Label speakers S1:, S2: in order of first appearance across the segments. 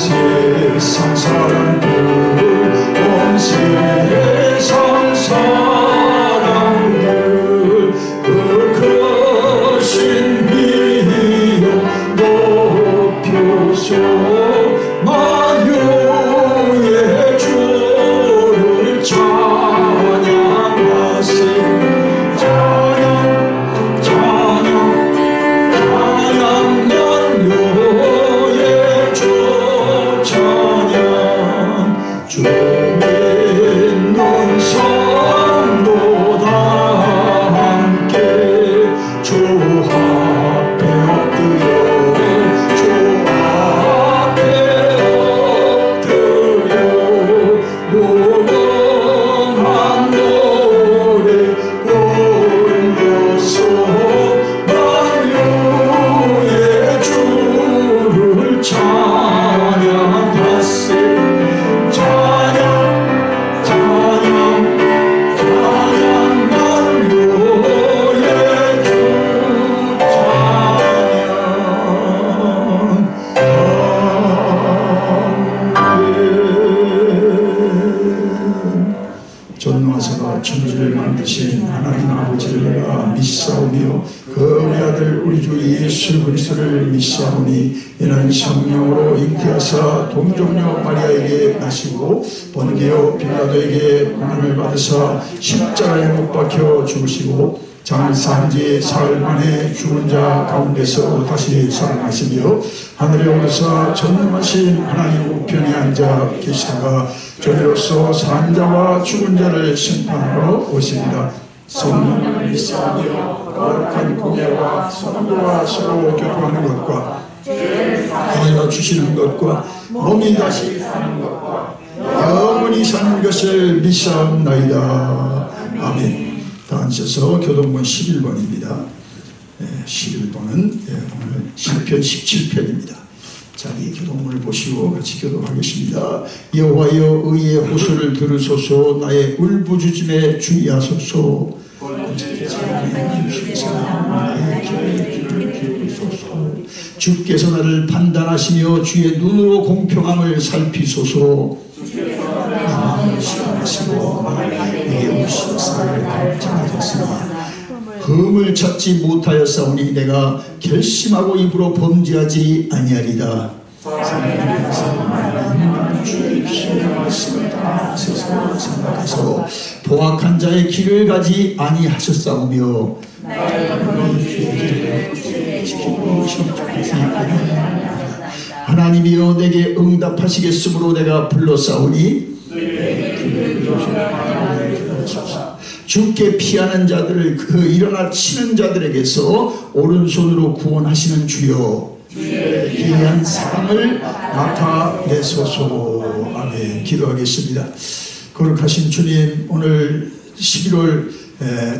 S1: 세상 사람들 온 세상 사람들 그 크신 이름 높여서 만유의 주를 찬양하세 찬양 찬양 찬양 만유의 주 찬양 주 믿는 성도다 함께 주 앞에 엎드려 주 앞에 엎드려 무궁한 노래 올려서 만유의 주를 찬양하세 찬양 찬양 찬양 만유의 주 찬양 전능하사가 천지를 만드신 하나님 아버지를 내가 믿사오며 그 우리 아들 우리 주 예수 그리스도를 믿사오니 이는 성령으로 잉태하사 동정녀 마리아에게 나시고 번개요 빌라도에게 고난을 받으사 십자가에 못 박혀 죽으시고 장사한 지 사흘 만에 죽은 자 가운데서 다시 살아나시며 하늘에 오르사 전능하신 하나님 우편에 앉아 계시다가 저리로서 산 자와 죽은 자를 심판하러 오십니다. 성령을 믿사오며 거룩한 공예와 성도와 서로 교통하는 것과 하나님과 주시는 것과 몸이 다시 사는 것과 영원히 사는 것을 믿사옵나이다. 아멘. 다 앉으셔서 교동본 11번입니다. 11번은 오늘 시편 17편입니다. 자기 교동문을 보시고 같이 교독하겠습니다. 여호와여 의의 호소를 들으소서 나의 울부짖음에 주의하소서 주께서 나를 판단하시며 주의 눈으로 공평함을 살피소서 마음을 시험하시고 내게 오시사 감찰하셨으나 흠을 찾지 못하였사오니 내가 결심하고 입으로 범죄하지 아니하리다. 주의 입술의 말씀을 다 세상으로 생각해서 포악한 자의 길을 가지 아니하셨사오며 하나님이여 내게 응답하시겠으므로 내가 불렀사오니 주께 피하는 자들을 그 일어나 치는 자들에게서 오른손으로 구원하시는 주여 귀한 사랑을 나타내소서. 아멘. 기도하겠습니다. 거룩하신 주님, 오늘 11월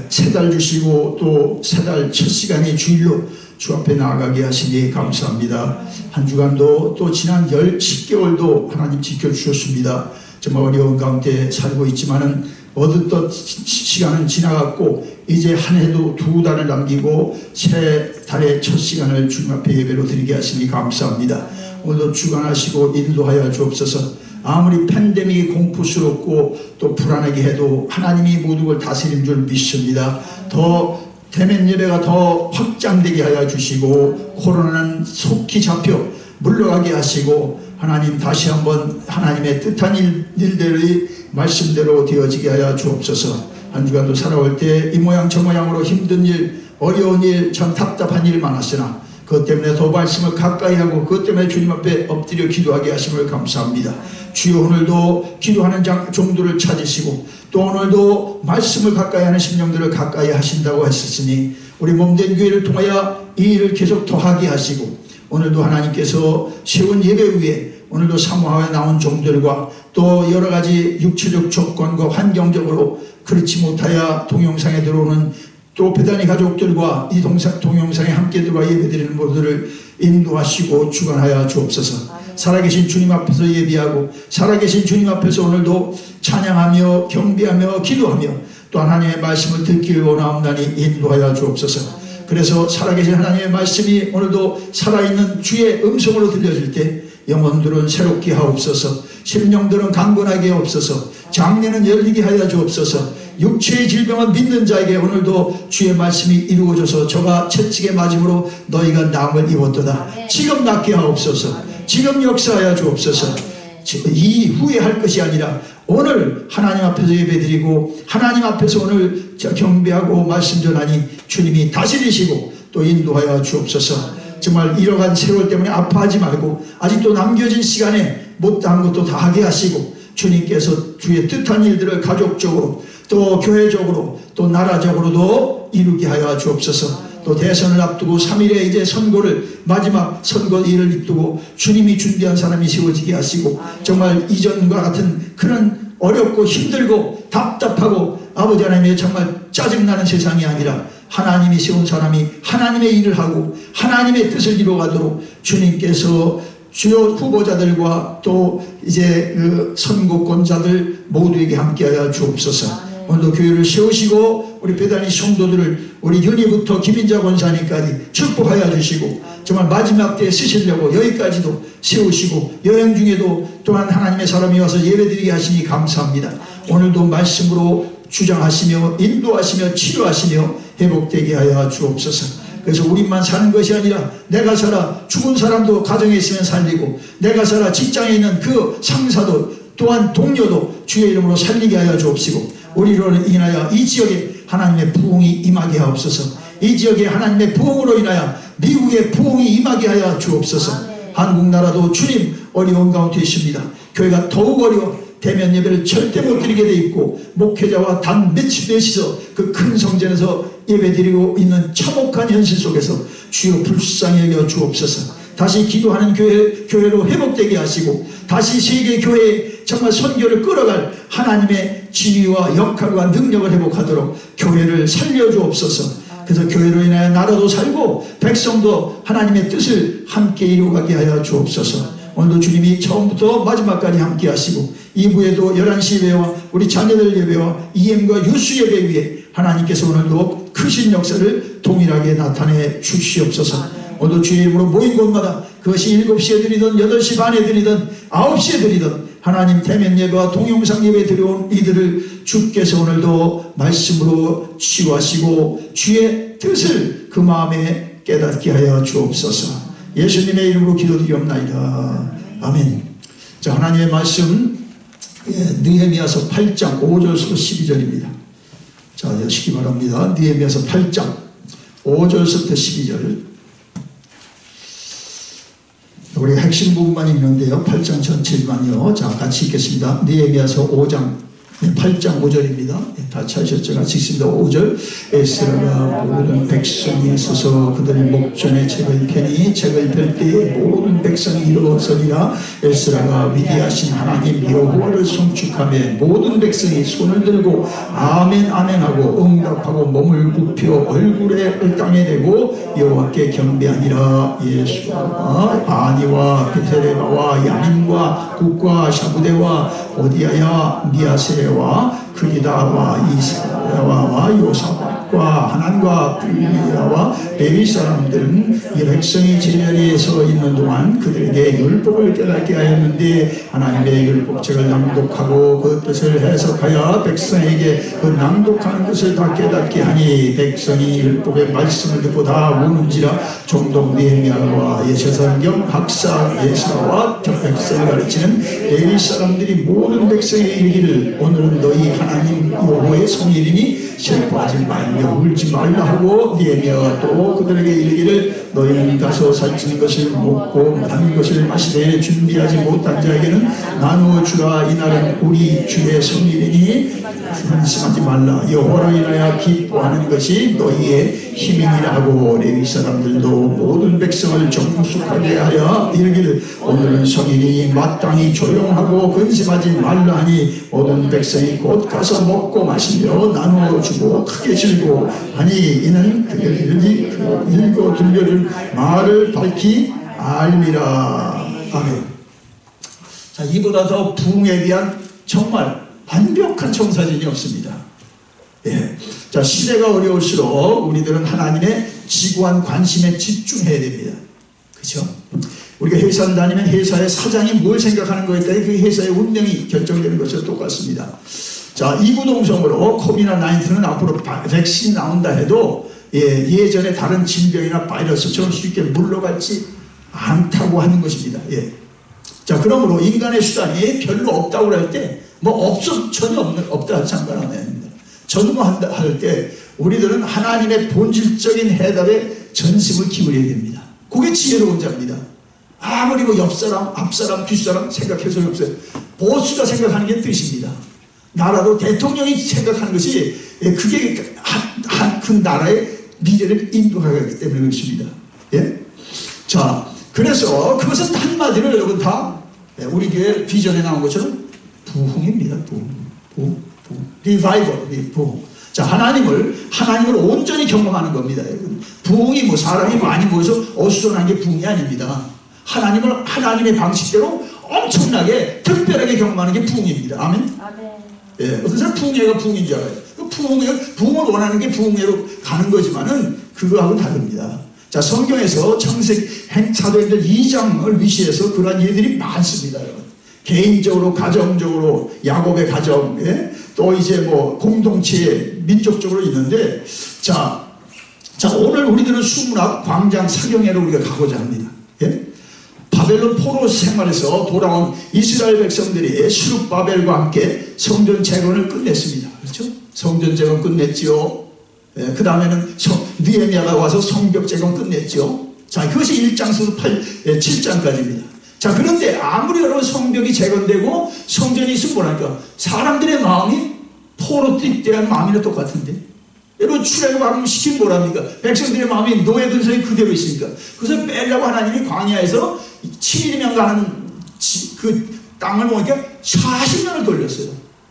S1: 세 달 주시고 또 세 달 첫 시간이 주일로 주 앞에 나아가게 하시니 감사합니다. 한 주간도 또 지난 10개월도 하나님 지켜주셨습니다. 정말 어려운 가운데 살고 있지만은 어느덧 시간은 지나갔고 이제 한 해도 2달을 남기고 새 달의 첫 시간을 주님 앞에 예배로 드리게 하시니 감사합니다. 오늘도 주관하시고 인도하여 주옵소서. 아무리 팬데믹이 공포스럽고 또 불안하게 해도 하나님이 모든 걸 다스린 줄 믿습니다. 더 대면 예배가 더 확장되게 하여 주시고 코로나는 속히 잡혀 물러가게 하시고 하나님 다시 한번 하나님의 뜻한 일들이 말씀대로 되어지게 하여 주옵소서. 한 주간도 살아올 때 이 모양 저 모양으로 힘든 일, 어려운 일, 참 답답한 일 많았으나 그것 때문에 더 말씀을 가까이 하고 그것 때문에 주님 앞에 엎드려 기도하게 하심을 감사합니다. 주여 오늘도 기도하는 종들을 찾으시고 또 오늘도 말씀을 가까이 하는 심령들을 가까이 하신다고 하셨으니 우리 몸된 교회를 통하여 이 일을 계속 더하게 하시고 오늘도 하나님께서 세운 예배 위에 오늘도 사모하여 나온 종들과 또 여러가지 육체적 조건과 환경적으로 그렇지 못하여 동영상에 들어오는 또 베다니 가족들과 이 동영상에 함께 들어와 예배드리는 모두를 인도하시고 주관하여 주옵소서. 살아계신 주님 앞에서 예비하고 살아계신 주님 앞에서 오늘도 찬양하며 경배하며 기도하며 또 하나님의 말씀을 듣기를 원하옵나니 인도하여 주옵소서. 그래서 살아계신 하나님의 말씀이 오늘도 살아있는 주의 음성으로 들려질 때 영혼들은 새롭게 하옵소서. 심령들은 강건하게 하옵소서. 장래는 열리게 하여 주옵소서. 육체의 질병을 믿는 자에게 오늘도 주의 말씀이 이루어져서 저가 채찍에 맞음으로 너희가 남을 입었도다. 지금 낫게 하옵소서. 지금 역사하여 주옵소서. 이후에 할 것이 아니라 오늘 하나님 앞에서 예배드리고 하나님 앞에서 오늘 경배하고 말씀 전하니 주님이 다스리시고 또 인도하여 주옵소서. 정말 잃어간 세월 때문에 아파하지 말고 아직도 남겨진 시간에 못한 것도 다 하게 하시고 주님께서 주의 뜻한 일들을 가족적으로 또 교회적으로 또 나라적으로도 이루게 하여 주옵소서. 또 대선을 앞두고 3일에 이제 선거를 마지막 선거 일을 앞두고 주님이 준비한 사람이 세워지게 하시고 정말 이전과 같은 그런 어렵고 힘들고 답답하고 아버지 하나님의 정말 짜증나는 세상이 아니라 하나님이 세운 사람이 하나님의 일을 하고 하나님의 뜻을 이루어가도록 주님께서 주요 후보자들과 또 이제 그 선거권자들 모두에게 함께하여 주옵소서. 오늘도 교회를 세우시고 우리 배단위 성도들을 우리 윤희부터 김인자 권사님까지 축복하여 주시고 정말 마지막 때에 쓰시려고 여기까지도 세우시고 여행 중에도 또한 하나님의 사람이 와서 예배드리게 하시니 감사합니다. 오늘도 말씀으로 주장하시며 인도하시며 치료하시며 회복되게 하여 주옵소서. 그래서 우리만 사는 것이 아니라 내가 살아 죽은 사람도 가정에 있으면 살리고 내가 살아 직장에 있는 그 상사도 또한 동료도 주의 이름으로 살리게 하여 주옵시고 우리로 인하여 이 지역에 하나님의 부흥이 임하게 하옵소서. 이 지역에 하나님의 부흥으로 인하여 미국의 부흥이 임하게 하여 주옵소서. 한국 나라도 주님 어려운 가운데 있습니다. 교회가 더욱 어려워 대면 예배를 절대 못 드리게 돼 있고 목회자와 단 몇이서 그 큰 성전에서 예배드리고 있는 참혹한 현실 속에서 주여 불쌍히 여겨 주옵소서. 다시 기도하는 교회로 회복되게 하시고 다시 세계 교회에 정말 선교를 끌어갈 하나님의 지위와 역할과 능력을 회복하도록 교회를 살려주옵소서. 그래서 교회로 인하여 나라도 살고 백성도 하나님의 뜻을 함께 이루어가게 하여 주옵소서. 오늘도 주님이 처음부터 마지막까지 함께 하시고 2부에도 11시 예배와 우리 자녀들 예배와 EM과 유수 예배 위에 하나님께서 오늘도 크신 역사를 동일하게 나타내 주시옵소서. 오늘도 주의 이름으로 모인 곳마다 그것이 7시에 드리든 8시 반에 드리든 9시에 드리든 하나님 대면 예배와 동영상 예배 드려온 이들을 주께서 오늘도 말씀으로 치유하시고 주의 뜻을 그 마음에 깨닫게 하여 주옵소서. 예수님의 이름으로 기도드리옵나이다. 아멘. 자, 하나님의 말씀 느헤미야서 8장 5절부터 12절입니다. 자, 여시기 바랍니다. 느헤미야서 8장 5절부터 12절. 우리 핵심 부분만 읽는데요. 8장 전체만요. 자, 같이 읽겠습니다. 느헤미야서 5장 8장 5절입니다. 같이 하셨죠? 같이 읽습니다. 5절. 에스라가 모든 백성이 서서 그들의 목전에 책을 펴니 책을 펼 때에 모든 백성이 일어서리라. 에스라가 위대하신 하나님 여호와를 송축하며 모든 백성이 손을 들고 아멘 아멘 하고 응답하고 몸을 굽혀 얼굴에 땅에 대고 여호와께 경배하니라. 예수와 아니와 베세레바와 야민과 국과 샤부대와 오디아야 미아세와 그리다와 이사야와 요사박과 하난과 불리야와 레위 사람들은 이 백성이 제자리에 서 있는 동안 그들에게 율법을 깨닫게 하였는데 하나님의 율법책을 낭독하고 그 뜻을 해석하여 백성에게 그 낭독하는 것을 다 깨닫게 하니 백성이 율법의 말씀을 듣고 다 우는지라. 종독 느헤미야와 예셔설경 학사 예사와 백성을 가르치는 레위 사람들이 모든 백성에 이르기를 오늘은 너희 하나님 여호와의 성일이니 슬퍼하지 말며 울지 말라 하고 느헤미야가 또 그들에게 이르기를 너희는 가서 살찌는 것을 먹고 단 것을 마시되 준비하지 못한 자에게는 나누어 주라. 이날은 우리 주의 성일이니 근심하지 말라. 여호와로 인하여 기뻐하는 것이 너희의 힘이니라 하고 레위 사람들도 모든 백성을 정숙하게 하여 이르기를 오늘은 성일이니 마땅히 조용하고 근심하지 말라 하니 모든 백성이 곧 가서 먹고 마시며 나누어 주고 크게 즐고 하니 이는 그들이 읽고 들려준 말을 밝히 알미라. 아멘. 자, 이보다 더 부흥에 대한 정말 완벽한 청사진이 없습니다. 예. 자, 시대가 어려울수록 우리들은 하나님의 지구한 관심에 집중해야 됩니다. 그렇죠? 우리가 회사를 다니면 회사의 사장이 뭘 생각하는 거에 따라 그 회사의 운명이 결정되는 것과 똑같습니다. 자, 이구동성으로 코비드-19는 앞으로 백신이 나온다 해도 예전에 다른 질병이나 바이러스처럼 쉽게 물러가지 않다고 하는 것입니다. 자, 그러므로 인간의 수단이 별로 없다고 할 때 뭐 전혀 없다 상관은 아닙니다. 전무할 때 우리들은 하나님의 본질적인 해답에 전심을 기울여야 됩니다. 그게 지혜로운 자입니다. 아무리 뭐 옆사람, 앞사람, 뒷사람 생각해서 없어요. 보수가 생각하는 게 뜻입니다. 나라도 대통령이 생각하는 것이 그게 한 나라의 미래를 인도하기 때문에 그렇습니다. 자, 그래서 그것은 한마디로 여러분 다 우리 교회 비전에 나온 것처럼 부흥입니다. 부흥. 리바이벌, 부흥. 자, 하나님을 온전히 경험하는 겁니다. 여러분. 부흥이 뭐 사람이 많이 모여서 어수선한 게 부흥이 아닙니다. 하나님을 하나님의 방식대로 엄청나게 특별하게 경험하는 게 부흥입니다. 아멘. 어떤 사람 부흥회가 부흥인 줄 알아요. 부흥을 원하는 게 부흥회로 가는 거지만은 그거하고는 다릅니다. 자, 성경에서 창세기 사도행전 2장을 위시해서 그러한 일들이 많습니다. 여러분. 개인적으로, 가정적으로, 야곱의 가정, 또 이제 뭐 공동체, 민족적으로 있는데, 자, 오늘 우리들은 수문학 광장 사경회로 우리가 가고자 합니다. 바벨론 포로 생활에서 돌아온 이스라엘 백성들이 스룹바벨과 함께 성전 재건을 끝냈습니다. 그렇죠? 성전 재건 끝냈지요. 그 다음에는 느헤미야가 와서 성벽 재건 끝냈죠. 자, 그것이 1장에서 7장까지입니다. 자, 그런데 아무리 여러분 성벽이 재건되고 성전이 있으면 뭐랄까, 사람들의 마음이 포로들에 대한 마음이나 똑같은데, 여러분 출애굽하면 시킨 뭐랍니까? 백성들의 마음이 노예 근성이 그대로 있으니까 그것을 빼려고 하나님이 광야에서 7일이면 가는 그 땅을 보니까 40년을 돌렸어요.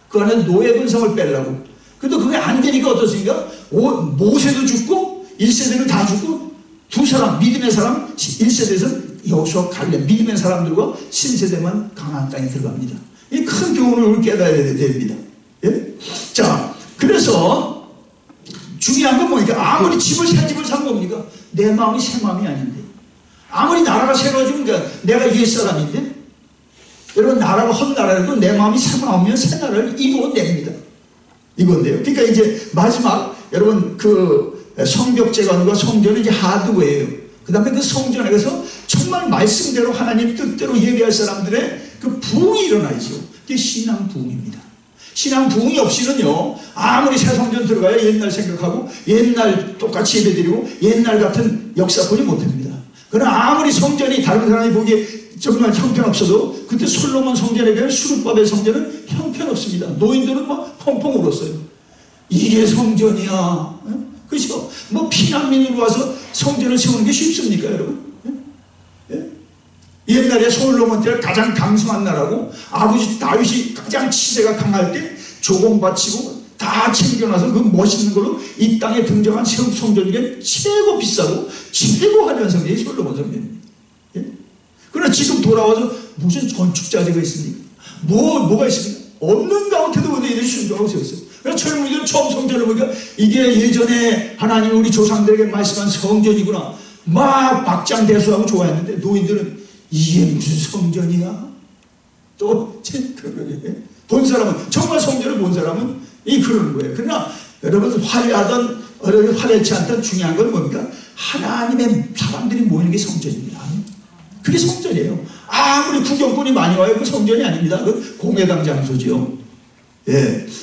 S1: 그 안에 노예 근성을 빼려고. 근데 그게 안 되니까 어떻습니까? 모세도 죽고 1세대는 다 죽고 두 사람, 믿음의 사람 1세대에서 여호수아 갈렙 믿음의 사람들과 신세대만 강한 땅에 들어갑니다. 이 큰 교훈을 우리 깨달아야 됩니다. 자, 그래서 중요한 건 뭐니까 아무리 새 집을 산 겁니까? 내 마음이 새 마음이 아닌데. 아무리 나라가 새로워지면 내가 옛사람인데. 여러분 나라가 헛나라라도 내 마음이 새 마음이면 새 나라를 이루어냅니다. 이건데요. 그러니까 이제 마지막 여러분 그 성벽 재건과 성전은 이제 하드웨어예요. 그 다음에 그 성전에 가서 정말 말씀대로 하나님 뜻대로 예배할 사람들의 그 부흥이 일어나죠. 그게 신앙 부흥입니다. 신앙 부흥이 없이는요, 아무리 새 성전 들어가야 옛날 생각하고 옛날 똑같이 예배드리고 옛날 같은 역사 보지 못합니다. 그러나 아무리 성전이 다른 사람이 보기에 정말 형편없어도 그때 솔로몬 성전에 비하면 수룹바벨 성전은 형편없습니다. 노인들은 막 펑펑 울었어요. 이게 성전이야. 그렇죠? 뭐 피난민으로 와서 성전을 세우는 게 쉽습니까, 여러분? 옛날에 솔로몬 때가 가장 강성한 나라고 아버지 다윗이 가장 치세가 강할 때 조공 바치고 다 챙겨놔서 그 멋있는 걸로 이 땅에 등장한 성전 중에 최고 비싸고 최고 화려한 성전이 솔로몬 성전입니다. 그러나 지금 돌아와서 무슨 건축자재가 있습니까? 뭐가 있습니까? 없는 가운데도 이들이 순종하고 세웠어요. 그래서 젊은이들은 처음 성전을 보니까 이게 예전에 하나님 우리 조상들에게 말씀한 성전이구나. 막 박장대소하고 좋아했는데 노인들은 이게 무슨 성전이야? 또 본 사람은 정말 성전을 본 사람은 그러는 거예요. 그러나 여러분 화려하던 화려치 않던 중요한 건 뭡니까? 하나님의 사람들이 모이는 게 성전입니다. 그게 성전이에요. 아무리 구경꾼이 많이 와요. 그 성전이 아닙니다. 그 공회당 장소죠.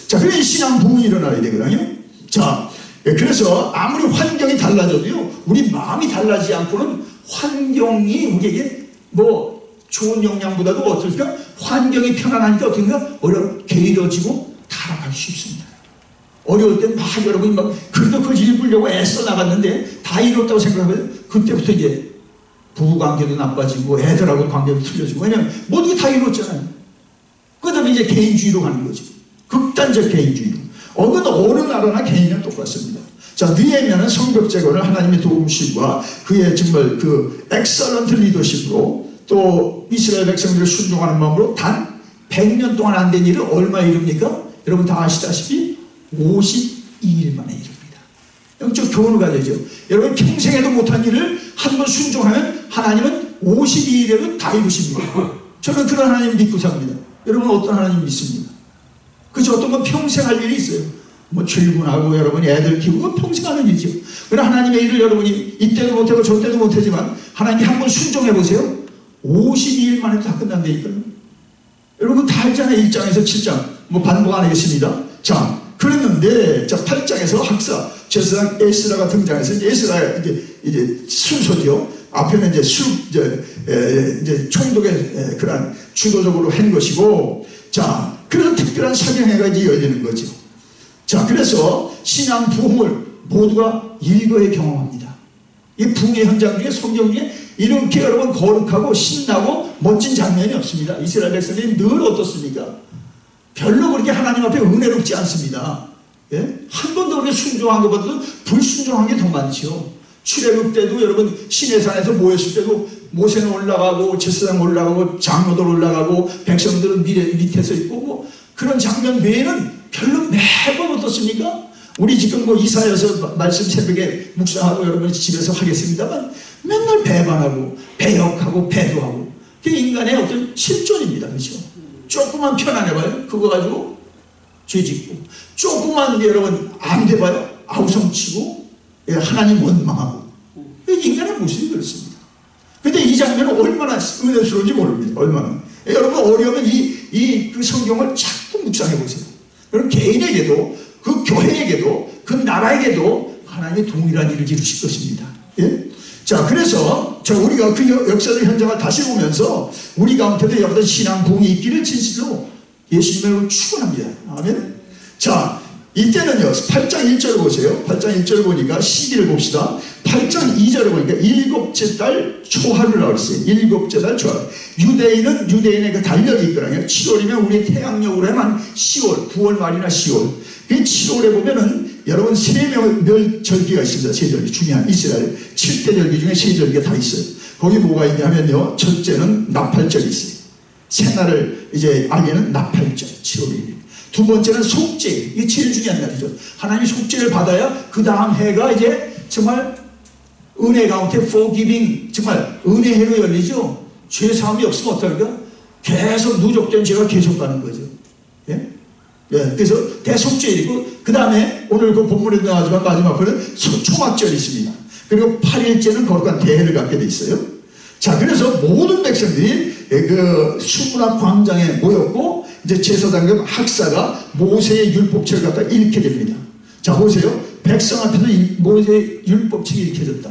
S1: 자, 그래 신앙 부흥이 일어나야 되거든요. 자, 그래서 아무리 환경이 달라져도요, 우리 마음이 달라지지 않고는 환경이 우리에게 뭐 좋은 영향보다도 어떨까? 환경이 편안하니까 어떻게 게을러지고 타락하기 쉽습니다. 어려울 땐 막 여러분이 막 그래도 그걸 읽으려고 애써 나갔는데 다 이뤘다고 생각하면 그때부터 이제 부부관계도 나빠지고 애들하고 관계도 틀려지고. 왜냐면 모든 게 다 이뤘잖아요. 그 다음에 이제 개인주의로 가는 거죠. 극단적 개인주의로. 어느 나라나 개인은 똑같습니다. 자, 느헤미야는 성벽 재건을 하나님의 도움실과 그의 정말 그 엑설런트 리더십으로 또 이스라엘 백성들을 순종하는 마음으로 단 100년 동안 안 된 일을 얼마 이룹니까? 여러분 다 아시다시피 52일 만에 이룹니다. 영적 교훈을 가져야죠. 여러분 평생에도 못한 일을 한 번 순종하면 하나님은 52일에도 다 이루십니다. 저는 그런 하나님 믿고 삽니다. 여러분 어떤 하나님 믿습니까? 그죠? 어떤 건 평생 할 일이 있어요. 뭐 출근하고 여러분이 애들 키우고 평생 하는 일이죠. 그러나 하나님의 일을 여러분이 이때도 못하고 저때도 못하지만 하나님이 한번 순종해 보세요. 52일 만에 다 끝난다니까요. 여러분 다 알잖아요. 1장에서 7장 뭐 반복 안 하겠습니다. 자, 그랬는데 자 8장에서 학사 제사장 에스라가 등장해서 에스라가 이제 순서죠. 앞에는 이제 총독의 그런 주도적으로 한 것이고, 자 그래서 특별한 사경회가 이제 열리는 거죠. 자 그래서 신앙 부흥을 모두가 일거에 경험합니다. 이 부흥의 현장 중에 성경 중에 이렇게 여러분 거룩하고 신나고 멋진 장면이 없습니다. 이스라엘 백성들이 늘 어떻습니까? 별로 그렇게 하나님 앞에 은혜롭지 않습니다. 예? 한 번도 그렇게 순종한 것보다도 불순종한 게 더 많죠. 출애굽 때도 여러분 시내산에서 모였을 때도 모세는 올라가고 제사장 올라가고 장로들 올라가고 백성들은 밑에서 있고 뭐 그런 장면 외에는 별로 매번 어떻습니까? 우리 지금 뭐 이사여서 말씀 새벽에 묵상하고 여러분이 집에서 하겠습니다만 맨날 배반하고 배역하고 배도하고 그게 인간의 어떤 실존입니다. 그렇죠? 조금만 편안해봐요. 그거 가지고 죄짓고 조금만 여러분 안 돼봐요. 아우성치고 하나님 원망하고 인간의 모습이 그렇습니다. 근데 이 장면은 얼마나 은혜스러운지 모릅니다. 얼마나. 여러분 어려우면 그 성경을 자꾸 묵상해 보세요. 여러분 개인에게도 그 교회에게도 그 나라에게도 하나님의 동일한 일을 이루실 것입니다. 예? 자 그래서 우리가 그 역사적 현장을 다시 보면서 우리 가운데도 여러분 신앙 부흥이 있기를 진실로 예수님을 축원합니다. 아멘. 자 이때는요 8장 1절 보세요. 8장 1절 보니까 시기를 봅시다. 8장 2절을 보니까 일곱째 달 초하루라고 했어요. 일곱째 달 초하루. 유대인은 유대인의 그 달력이 있거든요. 7월이면 우리 태양력으로 하면 10월 9월 말이나 10월. 그 7월에 보면은 여러분 세 절기가 있습니다. 세 절기 중요한 이스라엘 7대 절기 중에 세 절기가 다 있어요. 거기 뭐가 있냐면요. 첫째는 나팔절이 있어요. 새날을 이제 알리는 나팔절 7월 1일. 두 번째는 속죄. 이게 제일 중요한 날이죠. 하나님이 속죄를 받아야 그 다음 해가 이제 정말 은혜 가운데 forgiving 정말 은혜해로 열리죠. 죄 사함이 없으면 어떨까? 계속 누적된 죄가 계속 가는 거죠. 예? 예, 그래서 대속죄이고 그 다음에 오늘 그 본문에도 나와지만 마지막으로는 초막절이 있습니다. 그리고 8일째는 거룩한 대회를 갖게 돼 있어요. 자 그래서 모든 백성들이 그 수문학 광장에 모였고 이제 제사장과 학사가 모세의 율법책을 갖다 읽게 됩니다. 자 보세요. 백성 앞에서 모세의 율법책이 읽혀졌다.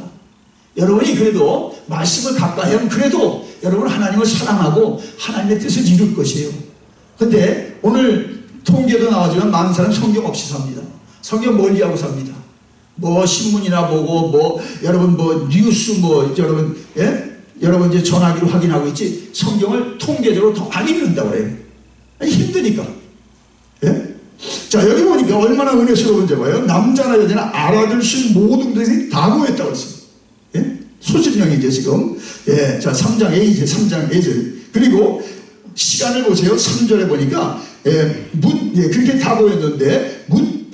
S1: 여러분이 그래도 말씀을 가까이 하면 그래도 여러분 하나님을 사랑하고 하나님의 뜻을 이룰 것이에요. 근데 오늘 통계도 나와주면 많은 사람 성경 없이 삽니다. 성경 멀리하고 삽니다. 뭐 신문이나 보고 뭐 여러분 뭐 뉴스 뭐 여러분 여러분 이제 전화기로 확인하고 있지 성경을 통계적으로 더 안 읽는다고 그래요. 힘드니까. 예? 자 여기 보니까 얼마나 은혜스러운지 봐요. 남자나 여자나 알아들 수 있는 모든 것이 다 모였다고 했어요. 예? 수십명이죠 지금. 예, 자 3장 A절 3장 A절 그리고 시간을 보세요. 3절에 보니까 그렇게 다 모였는데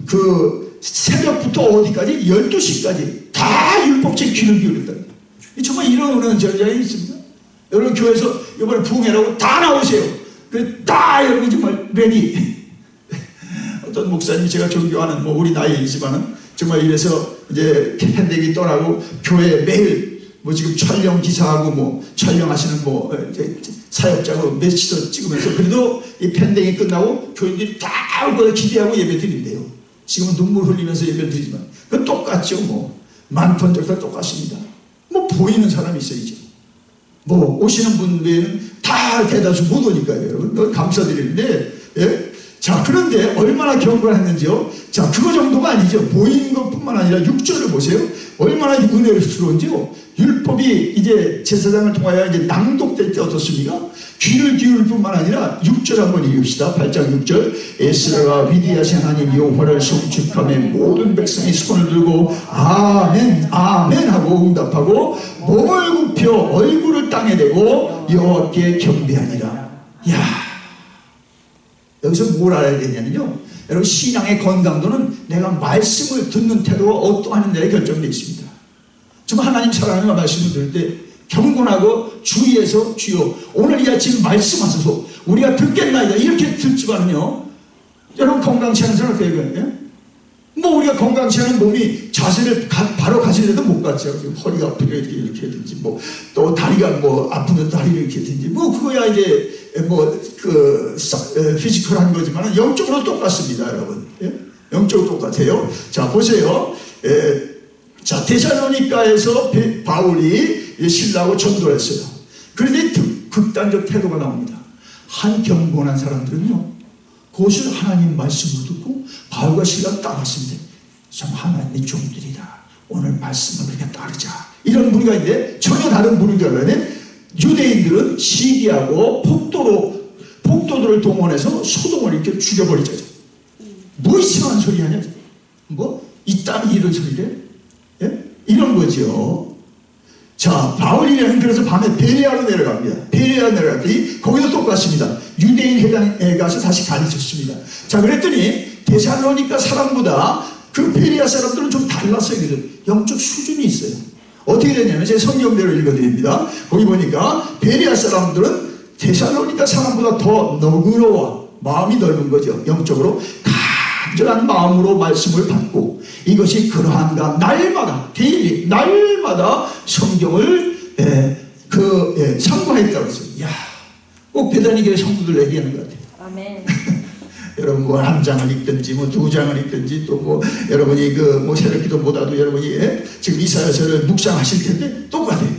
S1: 그 새벽부터 어디까지 12시까지 다 율법책 귀를 기울였다. 정말 이런 은혜는 전장에 있습니다. 여러분 교회에서 이번에 부흥회라고 다 나오세요. 다 여러분 정말 레디. 어떤 목사님이 제가 존경하는 뭐 우리 나이이지만은 정말 이래서 이제 팬데믹이 떠나고 교회 매일 뭐 지금 촬영 기사하고 뭐 촬영하시는 뭐 사역자고 며칠 찍으면서 그래도 이 팬데믹이 끝나고 교인들이 다 올거다 기대하고 예배 드린대요. 지금은 눈물 흘리면서 예배 드리지만 그건 똑같죠. 뭐 만펀적 다 똑같습니다. 뭐 보이는 사람이 있어야죠. 뭐 오시는 분 외에는 다 대다수 못 오니까요. 여러분 감사드리는데 예? 자 그런데 얼마나 경고를 했는지요. 자 그거 정도가 아니죠. 보이는 것뿐만 아니라 6절을 보세요. 얼마나 은혜스러운지요. 율법이 이제 제사장을 통하여 이제 낭독될 때 어떻습니까? 귀를 기울일 뿐만 아니라 6절 한번 읽읍시다. 8장 6절 에스라가 위대하신 하나님 여호와를 송축하며 모든 백성이 손을 들고 아멘 아멘 하고 응답하고 몸을 굽혀 얼굴을 땅에 대고 여호와께 경배하니라. 야 여기서 뭘 알아야 되냐면요. 여러분 신앙의 건강도는 내가 말씀을 듣는 태도와 어떠하는 데에 결정되어 있습니다. 정말 하나님 사랑하는 말씀을 들을 때 경건하고 주의해서 주여 오늘 이 아침 말씀하셔서 우리가 듣겠나이다 이렇게 듣지만요 여러분 건강치 않은 사람 어때요? 예? 뭐 우리가 건강치 않은 몸이 자세를 바로 가시려도 못 갔죠. 허리가 아프게 이렇게 하든지 뭐 또 다리가 뭐 아프면 다리를 이렇게 하든지 뭐 그거야 이제 뭐 그 피지컬한 거지만 영적으로 똑같습니다 여러분. 예? 영적으로 똑같아요. 자 보세요. 자 데살로니가에서 바울이 신라하고 전도를 했어요. 그런데 극단적 태도가 나옵니다. 한 경건한 사람들은요 그것을 하나님 말씀을 듣고 바울과 신라가 따랐습니다. 참 하나님의 종들이다. 오늘 말씀을 우리가 따르자. 이런 무리가 있는데 전혀 다른 무리들은 유대인들은 시기하고 폭도들을 동원해서 소돔을 이렇게 죽여버리죠. 뭐 이상한 소리 하냐? 뭐 이딴 이런 소리래? 예? 이런 거죠. 자 바울이라는 그래서 밤에 베레아로 내려갑니다. 베레아 내려갔더니 거기도 똑같습니다. 유대인 회당에 가서 다시 가르쳤습니다. 자 그랬더니 데살로니가 사람보다 그 베레아 사람들은 좀 달랐어요. 그래서 영적 수준이 있어요. 어떻게 되냐면 제 성경대로 읽어드립니다. 거기 보니까 베레아 사람들은 데살로니가 사람보다 더 너그러워 마음이 넓은 거죠. 영적으로 간절한 마음으로 말씀을 받고 이것이 그러한가 날마다 데일리 날마다 성경을 상고했다고 했어요. 이야, 꼭 베다니교회 성도들 얘기하는 것 같아요.
S2: 아멘.
S1: 여러분 뭐 한 장을 읽든지 뭐 두 장을 읽든지 또 뭐 여러분이 그 뭐 새벽기도 보다도 여러분이 지금 이사야서를 묵상하실 텐데 똑같아요.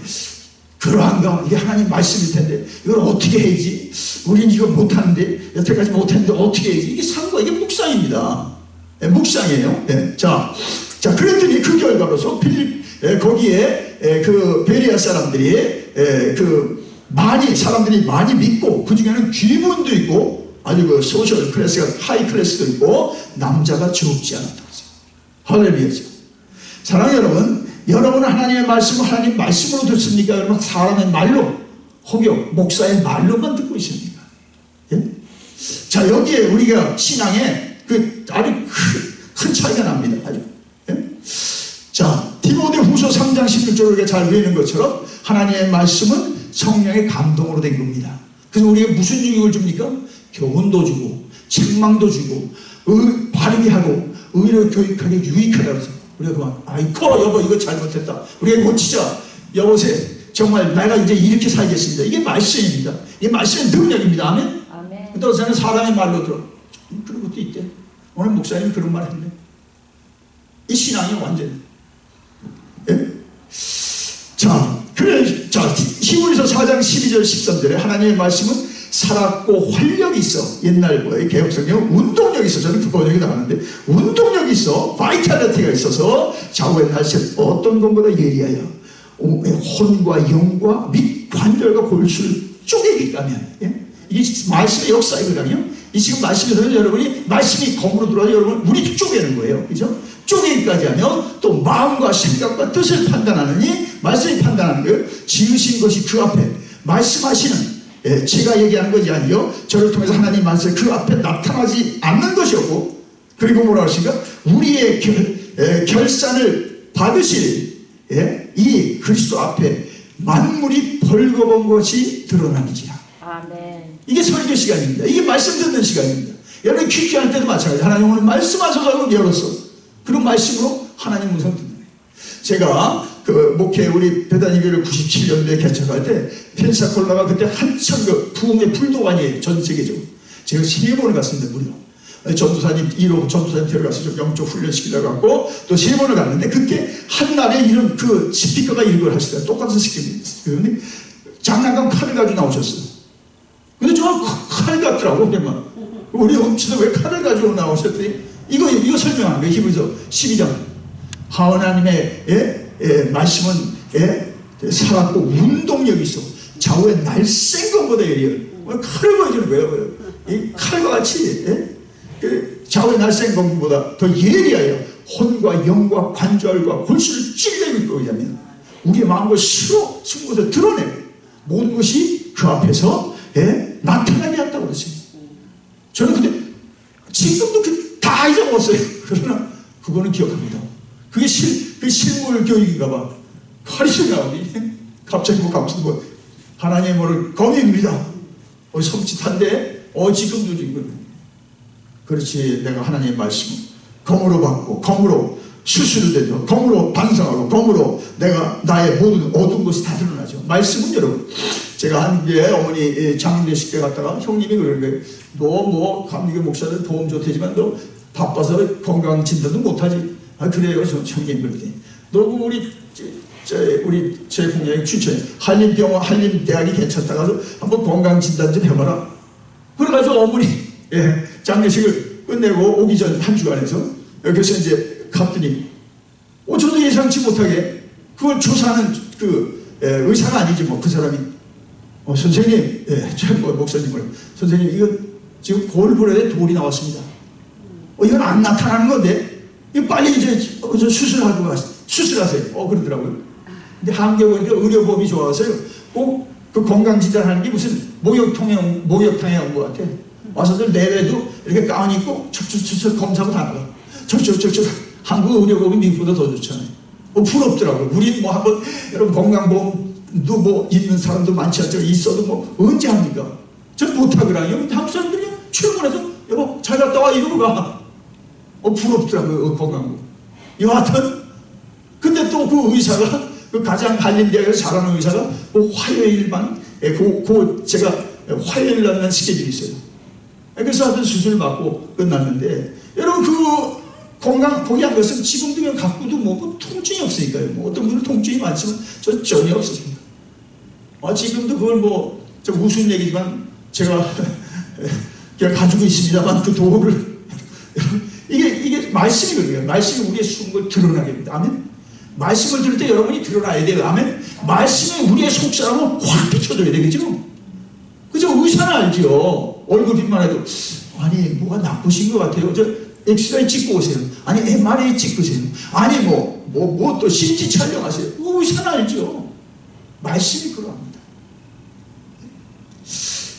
S1: 그러한가 이게 하나님 말씀일 텐데 이걸 어떻게 해야지? 우린 이거 못하는데 여태까지 못했는데 어떻게 해야지? 이게 상고 이게 묵상입니다. 묵상이에요. 자 그랬더니 그 결과로서 거기에 그 베레아 사람들이 사람들이 많이 믿고 그 중에는 귀문도 있고 아주 그 소셜 클래스가 하이 클래스도 있고 남자가 적지 않았다고 했어요. 할렐루야죠. 사랑하는 여러분, 여러분은 하나님의 말씀을 하나님 말씀으로 듣습니까? 여러분 사람의 말로 혹여 목사의 말로만 듣고 있습니까? 예? 자 여기에 우리가 신앙에 그 아주 큰 차이가 납니다. 아주. 예? 자 디모데후서 3장 16절을 우리가 잘 외우는 것처럼 하나님의 말씀은 성령의 감동으로 된 겁니다. 그래서 우리가 무슨 유익을 줍니까? 교훈도 주고 책망도 주고 바르게 하고 의로 교육하게 유익하다고 해서 우리가 그만 아이고 여보 이거 잘못했다 우리가 고치자 여보세요 정말 내가 이제 이렇게 살겠습니다. 이게 말씀입니다. 이게 말씀의 능력입니다. 아멘. 근데 어제는 사람의 말로 들어 그런 것도 있대. 오늘 목사님 그런 말 했네. 이 신앙이 완전 예? 자 히브리서 4장 12절 13절에 하나님의 말씀은 살았고 활력이 있어. 옛날 개혁성경 운동력이 있어. 저는 그 번역이 나가는데 운동력이 있어. 바이탈리티가 있어서 좌우의 날씨 어떤 것보다 예리하여 혼과 영과 및 관절과 골수를 쪼개기까지 예? 이게 말씀의 역사이거든요. 이 지금 말씀에서는 여러분이 말씀이 검으로 들어와서 여러분 우리 쪼개는 거예요. 그죠? 쪼개기까지 하면 또 마음과 생각과 뜻을 판단하느니 말씀이 판단하는 거예요. 지으신 것이 그 앞에 말씀하시는 제가 얘기하는 것이 아니요 저를 통해서 하나님 말씀 그 앞에 나타나지 않는 것이었고 그리고 뭐라 하십니까? 우리의 결산을 받으실 이 그리스도 앞에 만물이 벌거벗은 것이 드러나는지라.
S2: 아멘.
S1: 이게 설교 시간입니다. 이게 말씀 듣는 시간입니다. 여러분 퀴퀴할 때도 마찬가지. 하나님 오늘 말씀하셔서 열었어. 그런 말씀으로 하나님 음성 듣는 거예요. 제가 그 목회 우리 베다니교회를 97년도에 개척할 때 펜사콜라가 그때 한참 그 부흥의 불도관이에요. 전 세계적으로. 제가 3번을 갔습니다. 무려. 전도사님 1호 전도사님 데려가서 좀 영적 훈련시키려고 하고 또 3번을 갔는데 그때 한날에 이런 그 스피커가 이걸 하시더라고요. 똑같은 스피커인데 장난감 칼을 가지고 나오셨어요. 근데 정말 칼 같더라고. 그냥 우리 엄치도 왜 칼을 가지고 나오셨더니 이거 설명하는 거예요. 히브리서 12장. 하나님의 말씀은 살았고 운동력이 있어. 좌우에 날쌘 것보다 예리해요. 칼을 보여주는 거예요. 이 칼과 같이 좌우에 날쌘 것보다 더 예리하여 혼과 영과 관절과 골수를 찔러 있고 하면 우리의 마음과 스스로 숨은 것을 드러내고 모든 것이 그 앞에서 나타나게 한다고 그랬어요. 저는 근데 지금도 다 잊어먹었어요. 그러나 그거는 기억합니다. 그게 실물 교육인가 봐. 칼이 나오니 갑자기 감사도 하나님 오늘 검입니다. 섬찟한데 지금도 지금 그렇지. 내가 하나님의 말씀을 검으로 받고 검으로 수술을 되죠. 검으로 반성하고 검으로 내가 나의 모든 어두운 것이 다 드러나죠. 말씀은 여러분, 제가 한국에 어머니 장례식 때 갔다가 형님이 그러는 거예요. 너 뭐 감리교 목사들 도움 좋대지만 너 바빠서 건강 진단도 못하지. 그래요. 형님 그러더니 너 우리 제 공장에 추천해. 한림병원 한림대학이 괜찮다 가서 한번 건강 진단 좀 해봐라. 그래가지고 어머니 장례식을 끝내고 오기 전 한 주간에서 여기서 이제 갔더니 저도 예상치 못하게 그걸 조사하는 의사가 아니지 뭐 그 사람이 선생님, 목사님을 선생님 이거 지금 골불에 돌이 나왔습니다. 이건 안 나타나는 건데 이거 빨리 이제 수술하세요. 그러더라고요. 근데 한국에 의료법이 좋아서요. 꼭 그 건강진단하는 게 무슨 목욕탕에 온 것 같아. 와서들 내외도 이렇게 가운 입고 척척척 검사하고 다 나가. 척척척척. 한국 의료법이 미국보다 더 좋잖아요. 부럽더라고요. 우리 뭐 한번 여러분 건강보험도 뭐 있는 사람도 많지 않죠. 있어도 뭐 언제 합니까? 전 못하더라고요. 한국 사람들이 출근해서 여보 잘 갔다 와 이러고 가. 부럽더라고요. 건강보험. 여하튼 근데 또 그 의사가 그 가장 한림대학에서 잘하는 의사가 화요일만 제가 화요일 날만 스케줄이 있어요. 그래서 하여튼 수술 받고 끝났는데 여러분 그 건강 포기한 것은 지금도 갖고도 뭐 통증이 없으니까요. 뭐 어떤 분은 통증이 많지만 저는 전혀 없었습니다. 지금도 그걸 뭐 좀 우스운 얘기지만 제가 그냥 가지고 있습니다만 그 도구를 이게 말씀이 그래요. 말씀이 우리의 숨은 걸 드러나게 합니다. 아멘. 말씀을 들을 때 여러분이 드러나야 돼요. 아멘. 말씀이 우리의 속사람을 확 비춰줘야 되겠죠. 그죠? 의사는 알죠. 얼굴 빛만 해도 아니 뭐가 나쁘신 것 같아요. 저 엑스레이 찍고 오세요. 아니 MRI 찍으세요. 아니 뭐 또 CT 촬영하세요. 의사는 알죠. 말씀이 그러합니다.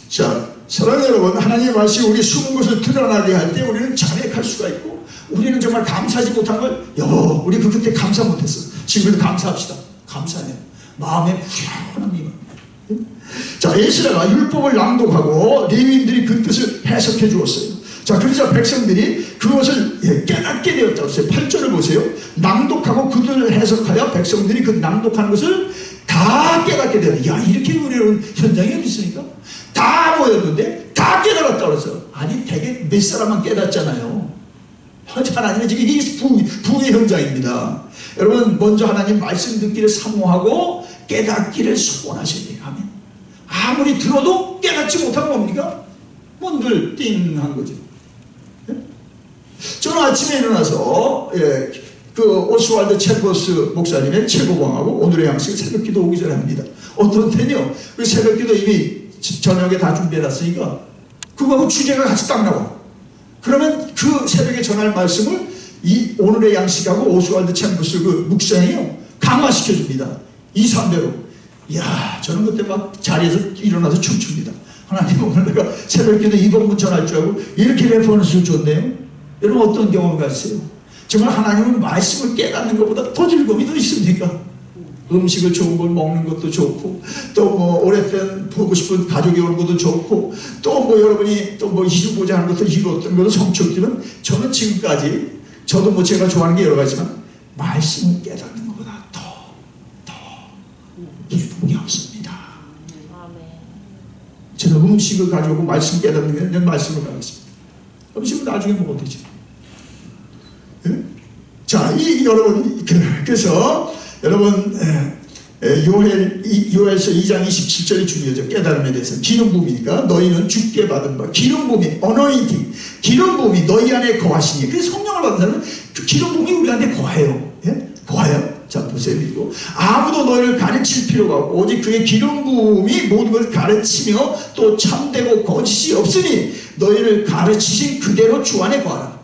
S1: 자, 사랑하는 여러분, 하나님의 말씀이 우리 숨은 것을 드러나게 할 때 우리는 자백할 수가 있고 우리는 정말 감사하지 못한 걸 여보 우리 그때 감사 못했어. 지금도 감사합시다. 감사해요. 마음에 후련한 미만. 자, 에스라가 율법을 낭독하고 레위인들이 그 뜻을 해석해 주었어요. 자, 그러자 백성들이 그것을 깨닫게 되었다고 했어요. 8절을 보세요. 낭독하고 그 뜻을 해석하여 백성들이 그 낭독하는 것을 다 깨닫게 되었다. 야, 이렇게 은혜로운 현장이 어디 있습니까? 다 모였는데 다 깨달았다고 그랬어요. 아니 되게 몇 사람만 깨닫잖아요. 하나님은 지금 이게 부의 현장입니다. 여러분 먼저 하나님 말씀 듣기를 사모하고 깨닫기를 소원하셔야 돼요. 아멘. 아무리 들어도 깨닫지 못하면 뭡니까? 늘 띵한 거죠. 저는 아침에 일어나서 그 오스왈드 챔버스 목사님의 최고봉하고 오늘의 양식을 새벽기도 오기 전에 합니다. 어떤 때는요 그 새벽기도 이미 저녁에 다 준비해놨으니까 그거하고 주제가 같이 딱 나와. 그러면 그 새벽에 전할 말씀을 이 오늘의 양식하고 오스왈드 챔버스 그 묵상이요 강화시켜줍니다. 2, 3배로. 이야, 저는 그때 막 자리에서 일어나서 춤춥니다. 하나님 오늘 내가 새벽기도 이번문 전할 줄 알고 이렇게 레퍼런스를 줬네요. 여러분 어떤 경험을 가지세요? 정말 하나님은 말씀을 깨닫는 것보다 더 즐거움이 더 있습니까? 음식을 좋은 걸 먹는 것도 좋고 또 뭐 오랫동안 보고 싶은 가족이 오는 것도 좋고 또 뭐 여러분이 또 뭐 이루고자 하는 것도 이루었던 것도 성취였지만 저는 지금까지 저도 뭐 제가 좋아하는 게 여러 가지지만 말씀을 깨닫는 것보다 더 기쁨이 없습니다. 저는 음식을 가지고 말씀 깨닫는 게 내 말씀을 가겠습니다. 음식은 나중에 먹어도 되죠. 네? 자, 여러분 그래서 여러분 요엘서 2장 27절이 중요하죠. 깨달음에 대해서 기름 부음이니까 너희는 주께 받은 바 기름 부음이 어너인팅 기름 부음이 너희 안에 거하시니 그래서 성령을 받은 사람은 그 기름 부음이 우리한테 거해요. 거해요. 자 보세요. 그리고 아무도 너희를 가르칠 필요가 없고 오직 그의 기름 부음이 모든 것을 가르치며 또 참되고 거짓이 없으니 너희를 가르치신 그대로 주 안에 거하라.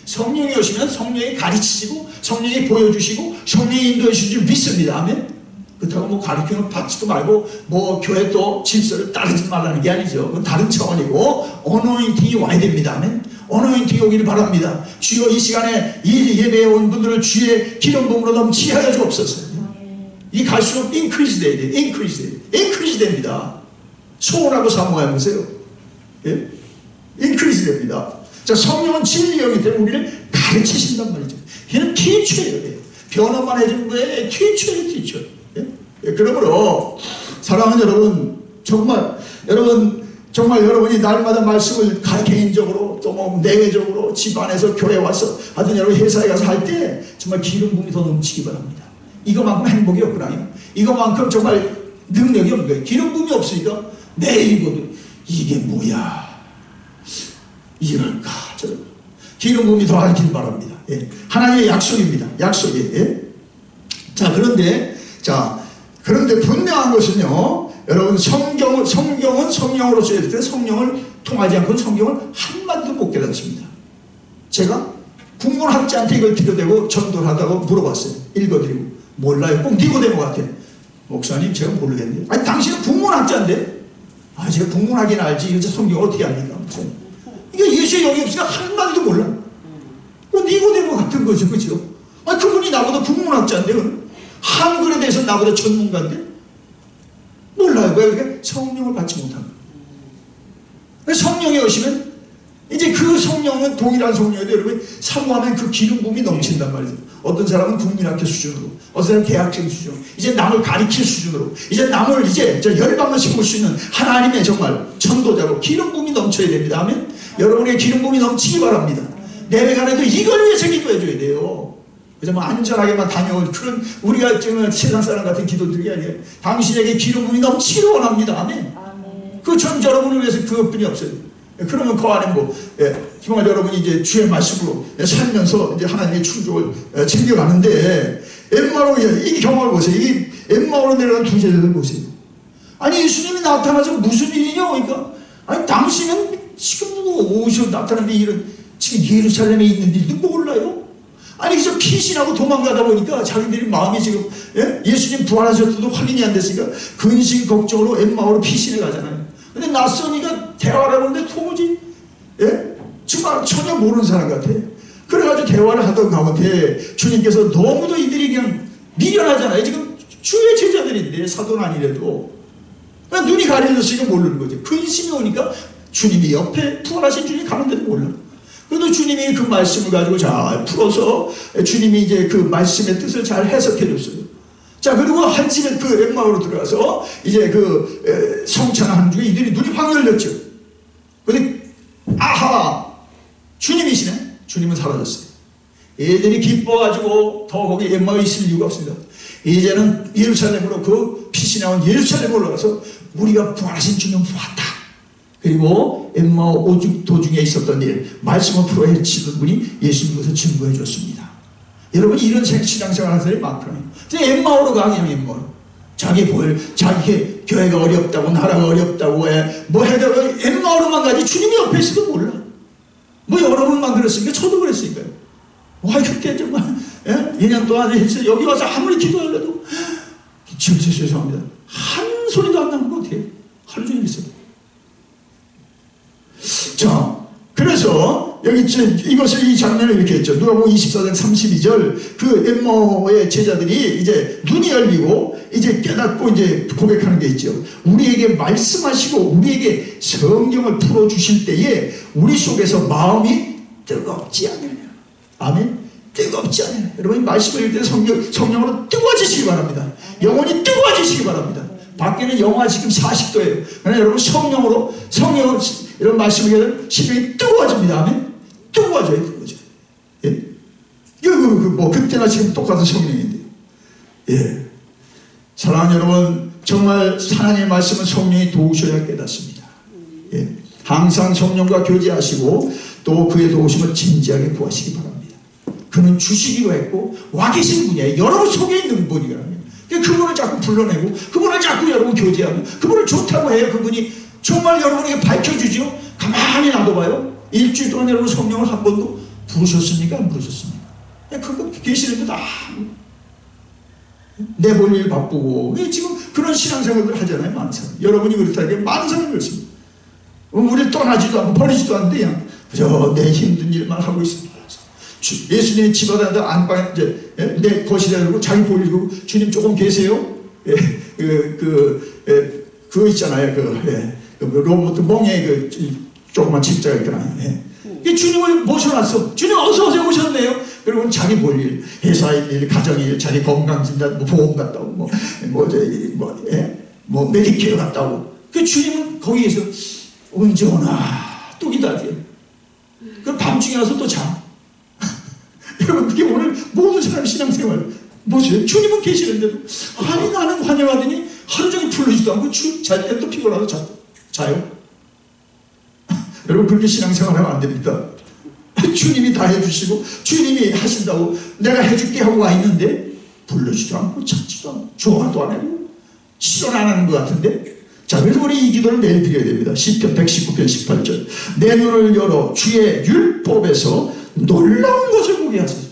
S1: 성령이 오시면 성령이 가르치시고 성령이 보여주시고 성령이 인도해 주실 줄 믿습니다. 아멘. 그렇다고 뭐 가르침을 받지도 말고 뭐 교회 또 질서를 따르지 말라는 게 아니죠. 그건 다른 차원이고 어노인팅이 와야 됩니다. 아멘. 어노인팅이 오기를 바랍니다. 주여 이 시간에 이 예배에 온 분들을 주의 기름 부음으로 넘치게 하여 주옵소서. 이 갈수록 increase 돼야 돼요. increase 됩니다. 소원하고 사모해보세요. 예? increase 됩니다. 자, 성령은 진리이기 때문에 우리를 가르치신단 말이죠. 얘는 teacher예요. 변호만 해주는 거예요. teacher. 예? 예, 그러므로 사랑하는 여러분, 정말 여러분이 날마다 말씀을 개인적으로 또 뭐 내외적으로 집안에서 교회 와서 하여튼 여러분 회사에 가서 할 때 정말 기름 부음이 더 넘치기 바랍니다. 이거만큼 행복이 없구나요. 이거만큼 정말 능력이 없는 거예요. 기름 부음이 없으니까 내일이거든. 이게 뭐야? 이럴까? 저럴까? 기름 부음이 더 하길 바랍니다. 예. 하나님의 약속입니다. 약속이. 예. 자, 그런데 분명한 것은요, 여러분 성경은 성령으로 쓰여질 때 성령을 통하지 않고는 성경을 한마디도 못 깨닫습니다. 제가 국문학자한테 이걸 들여대고 전도를 하다고 물어봤어요. 읽어드리고 몰라요. 꼭 니고데모 같아. 목사님 제가 모르겠네요. 아니 당신은 국문학자인데. 아 제가 국문학이나 알지 이거 성경을 어떻게 합니까? 이게 예수의 영이 없으니까 한마디도 몰라. 니고데모 같은 거죠. 그죠? 아니 그분이 나보다 국문학자인데 한글에 대해서 나보다 전문가인데 몰라요. 왜 그렇게? 성령을 받지 못한 거예요. 성령이 오시면 이제 그 성령은 동일한 성령인데 여러분 사모하면 그 기름 부음이 넘친단 말이죠. 어떤 사람은 국민학교 수준으로, 어떤 사람은 대학생 수준으로, 이제 남을 가리킬 수준으로, 이제 남을 이제 열방을 심을 수 있는 하나님의 정말 전도자로 기름 부음이 넘쳐야 됩니다. 하면 여러분의 기름 부음이 넘치기 바랍니다. 내외간에도 이걸 위해서 기도해 줘야 돼요. 그래서 뭐 안전하게만 다녀올 그런 우리가 정말 세상 사람 같은 기도들이 아니에요. 당신에게 기름 부음이 넘치기를 원합니다. 아멘. 그 전 여러분을 위해서 그것뿐이 없어요. 그러면 그 안에 정말 여러분이 이제 주의 말씀으로 살면서 이제 하나님의 충족을 챙겨가는데 엠마오로 이 경험을 보세요. 이 엠마오로 내려간 두 제자들 보세요. 아니 예수님이 나타나서 무슨 일이냐? 그러니까 아니 당신은 지금 오셔 나타나는 일은 지금 예루살렘에 있는 일도 몰라요? 아니 그저 피신하고 도망가다 보니까 자기들이 마음이 지금 예수님 부활하셨어도 확인이 안 됐으니까 근심 걱정으로 엠마오로 피신을 가잖아요. 근데 낯선이가 대화를 하는데 도무지 정말 전혀 모르는 사람 같아. 그래가지고 대화를 하던 가운데 주님께서 너무도 이들이 그냥 미련하잖아요. 지금 주의 제자들인데 사도는 아니래도 눈이 가려졌으니까 모르는 거죠. 근심이 오니까 주님이 옆에 부활하신 주님이 가는데도 몰라. 그래도 주님이 그 말씀을 가지고 잘 풀어서 주님이 이제 그 말씀의 뜻을 잘 해석해 줬어요. 자, 그리고 한침에 그 엠마오로 들어가서 이제 그 성찬하는 중에 이들이 눈이 확 열렸죠. 근데 아하! 주님이시네? 주님은 사라졌어요. 얘들이 기뻐가지고 더 거기 엠마오에 있을 이유가 없습니다. 이제는 예루살렘으로 그 빛이 나온 예루살렘으로 올라가서 우리가 부활하신 주님 보았다. 그리고 엠마오 오직 도중에 있었던 일, 말씀을 풀어 헤치던 분이 예수님께서 증거해 줬습니다. 여러분 이런 신앙생활 하는 사람이 많거든요. 엠마오로 가 그냥 엠마오로. 자기 교회가 어렵다고 나라가 어렵다고 뭐 해다가 엠마오로만 가지 주님이 옆에 있어도 몰라. 뭐 여러분만 그랬으니까 저도 그랬으니까요. 와 그때 정말 2년 동안 했어요. 여기 와서 아무리 기도하려도 진짜 죄송합니다. 한 소리도 안 나는 것 같아요. 하루 종일 있어요. 자, 그래서 여기 이 장면을 이렇게 했죠. 누가복음 24장 32절 그 엠마오의 제자들이 이제 눈이 열리고 이제 깨닫고 이제 고백하는 게 있죠. 우리에게 말씀하시고 우리에게 성경을 풀어주실 때에 우리 속에서 마음이 뜨겁지 않느냐. 아멘. 뜨겁지 않느냐. 여러분이 말씀을 읽을 때 성령으로 뜨거워지시기 바랍니다. 영혼이 뜨거워지시기 바랍니다. 밖에는 영하 지금 40도예요. 그러나 여러분 성령으로 이런 말씀을 하면 심령이 뜨거워집니다. 아멘. 뜨거워져요. 예. 뭐 그때나 지금 똑같은 성령인데. 예. 사랑하는 여러분, 정말 하나님의 말씀은 성령이 도우셔야 깨닫습니다. 예. 항상 성령과 교제하시고 또 그의 도우심을 진지하게 구하시기 바랍니다. 그는 주시기로 했고 와 계신 분이에요. 여러분 속에 있는 분이거든요. 그분을 자꾸 불러내고 그분을 자꾸 여러분 교제하고 그분을 좋다고 해요. 그분이 정말 여러분에게 밝혀주죠. 가만히 놔둬봐요. 일주일 동안 여러분 성령을 한 번도 부르셨습니까? 안 부르셨습니까? 그거 계시는데 다 내볼 일 바쁘고 지금 그런 신앙생활을 하잖아요. 많은 사람. 여러분이 그렇다니까 많은 사람이 그렇습니다. 우리를 떠나지도 않고 버리지도 않는데 그냥 그저 내 힘든 일만 하고 있습니다. 예수님이 집안에 안방에 이제 내 거실에 두고 자기 볼일 보고 주님 조금 계세요? 그거 있잖아요. 그 로봇 멍에 조그만 책자가 있잖아요. 주님을 모셔놨어. 주님 어서 오세요 오셨네요. 그리고 자기 볼 일, 회사의 일, 가정의 일, 자기 건강진단, 보험 갔다 오고, 메디케어 갔다 오고. 그 주님은 거기에서 언제 오나 또 기다려. 그럼 밤중에 와서 또 자. 여러분 그게 오늘 모든 사람 신앙생활 보세요. 주님은 계시는데도 아니 나는 환영하더니 하루 종일 부르지도 않고 잘 때 또 피곤하고 자요. 여러분 그렇게 신앙생활하면 안 됩니다. 주님이 다 해주시고 주님이 하신다고 내가 해줄게 하고 와 있는데 불러주지도 않고 찾지도 않고 좋아도 안 하고 실현 안 하는 것 같은데. 자, 그래서 우리 이 기도를 매일 드려야 됩니다. 시편 119편 18절 내 눈을 열어 주의 율법에서 놀라운 것을 보게 하소서.